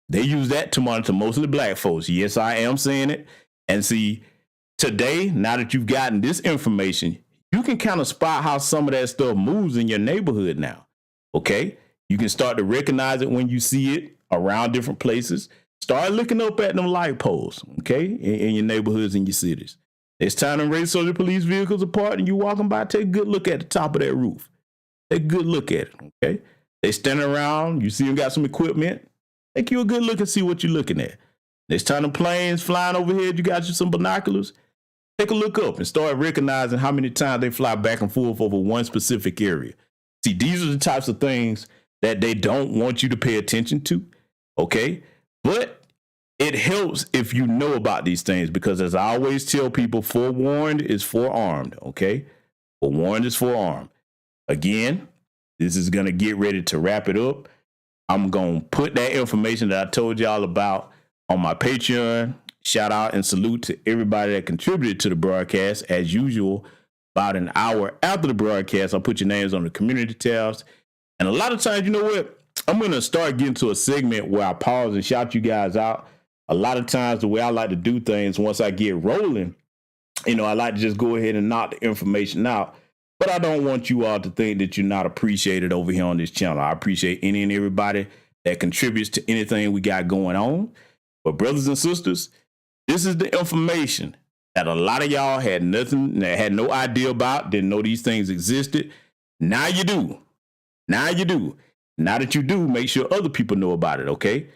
They use that to monitor mostly black folks. Yes, I am saying it. And see, today, now that you've gotten this information, you can kind of spot how some of that stuff moves in your neighborhood now. Okay? You can start to recognize it when you see it around different places. Start looking up at them light poles, okay, in your neighborhoods and your cities. It's time to raise so the police vehicles apart and you walking by, take a good look at the top of that roof. Take a good look at it, okay? They standing around, you see them got some equipment. Take you a good look and see what you're looking at. Next time the planes flying overhead, you got you some binoculars. Take a look up and start recognizing how many times they fly back and forth over one specific area. See, these are the types of things that they don't want you to pay attention to, okay? But it helps if you know about these things because, as I always tell people, forewarned is forearmed, okay? Forewarned is forearmed. Again, this is going to get ready to wrap it up. I'm going to put that information that I told y'all about on my Patreon. Shout out and salute to everybody that contributed to the broadcast. As usual, about an hour after the broadcast, I'll put your names on the community tabs. And a lot of times, you know what? I'm going to start getting to a segment where I pause and shout you guys out. A lot of times, the way I like to do things, once I get rolling, you know, I like to just go ahead and knock the information out. But I don't want you all to think that you're not appreciated over here on this channel. I appreciate any and everybody that contributes to anything we got going on. But brothers and sisters, this is the information that a lot of y'all had no idea about, didn't know these things existed. Now you do. Now you do. Now that you do, make sure other people know about it, okay?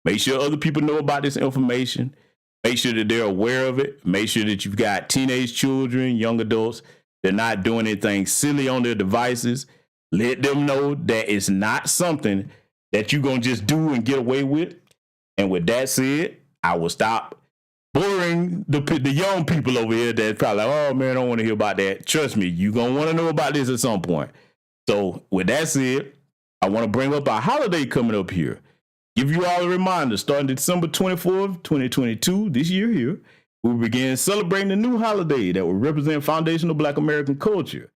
Make sure other people know about this information. Make sure that they're aware of it. Make sure that you've got teenage children, young adults. They're not doing anything silly on their devices. Let them know that it's not something that you're going to just do and get away with. And with that said, I will stop boring the young people over here that's probably like, oh, man, I don't want to hear about that. Trust me, you're going to want to know about this at some point. So with that said, I want to bring up our holiday coming up here. Give you all a reminder, starting December 24th, 2022, this year here, we begin celebrating a new holiday that will represent foundational Black American culture.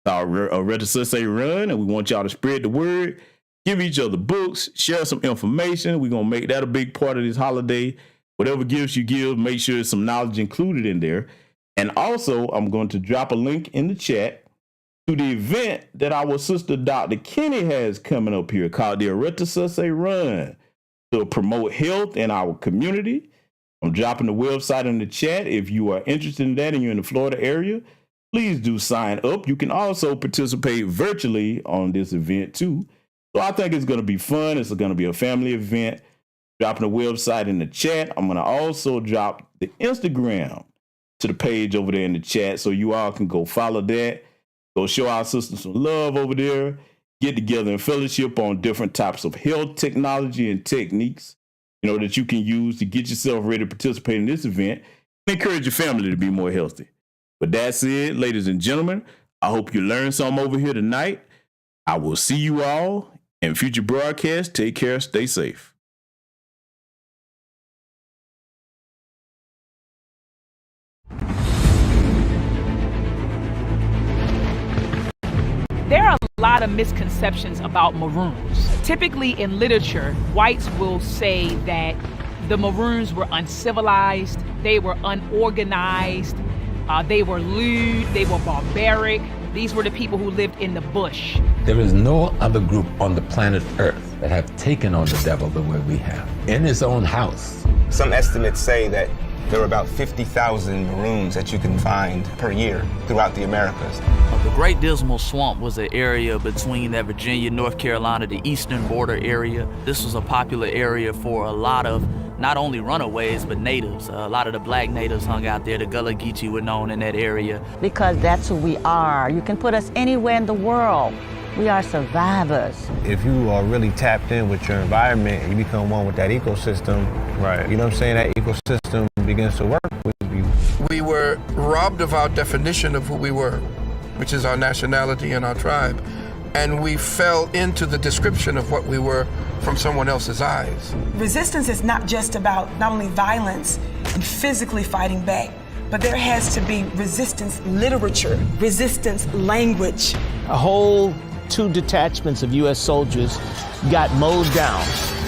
Our Red Say run, and we want y'all to spread the word, give each other books, share some information. We're going to make that a big part of this holiday. Whatever gifts you give, make sure there's some knowledge included in there. And also, I'm going to drop a link in the chat to the event that our sister Dr. Kenny has coming up here called the Red Say Run to promote health in our community. I'm dropping the website in the chat. If you are interested in that and you're in the Florida area, please do sign up. You can also participate virtually on this event too. So I think it's going to be fun. It's going to be a family event. Dropping the website in the chat. I'm going to also drop the Instagram to the page over there in the chat so you all can go follow that. Go show our sisters some love over there. Get together and fellowship on different types of health technology and techniques, you know, that you can use to get yourself ready to participate in this event and encourage your family to be more healthy. But that said, ladies and gentlemen, I hope you learned something over here tonight. I will see you all in future broadcasts. Take care. Stay safe. There are a lot of misconceptions about Maroons. Typically in literature, whites will say that the Maroons were uncivilized, they were unorganized, they were lewd, they were barbaric. These were the people who lived in the bush. There is no other group on the planet Earth that have taken on the devil the way we have, in his own house. Some estimates say that there are about 50,000 Maroons that you can find per year throughout the Americas. The Great Dismal Swamp was an area between that Virginia, North Carolina, the eastern border area. This was a popular area for a lot of not only runaways, but natives. A lot of the black natives hung out there. The Gullah Geechee were known in that area. Because that's who we are. You can put us anywhere in the world. We are survivors. If you are really tapped in with your environment and you become one with that ecosystem, right? You know what I'm saying? That ecosystem begins to work with you. We were robbed of our definition of who we were, which is our nationality and our tribe. And we fell into the description of what we were from someone else's eyes. Resistance is not just about not only violence and physically fighting back, but there has to be resistance literature, resistance language. A whole 2 detachments of U.S. soldiers got mowed down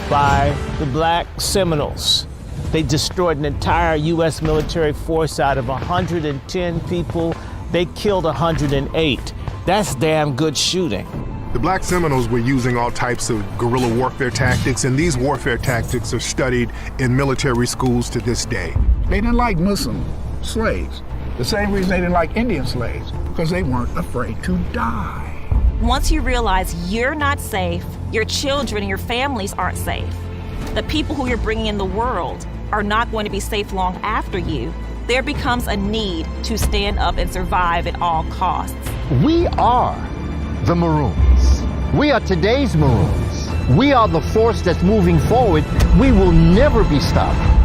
by the Black Seminoles. They destroyed an entire U.S. military force. Out of 110 people, they killed 108. That's damn good shooting. The Black Seminoles were using all types of guerrilla warfare tactics, and these warfare tactics are studied in military schools to this day. They didn't like Muslim slaves. The same reason they didn't like Indian slaves, because they weren't afraid to die. Once you realize you're not safe, your children and your families aren't safe, the people who you're bringing in the world are not going to be safe long after you, there becomes a need to stand up and survive at all costs. We are the Maroons. We are today's Maroons. We are the force that's moving forward. We will never be stopped.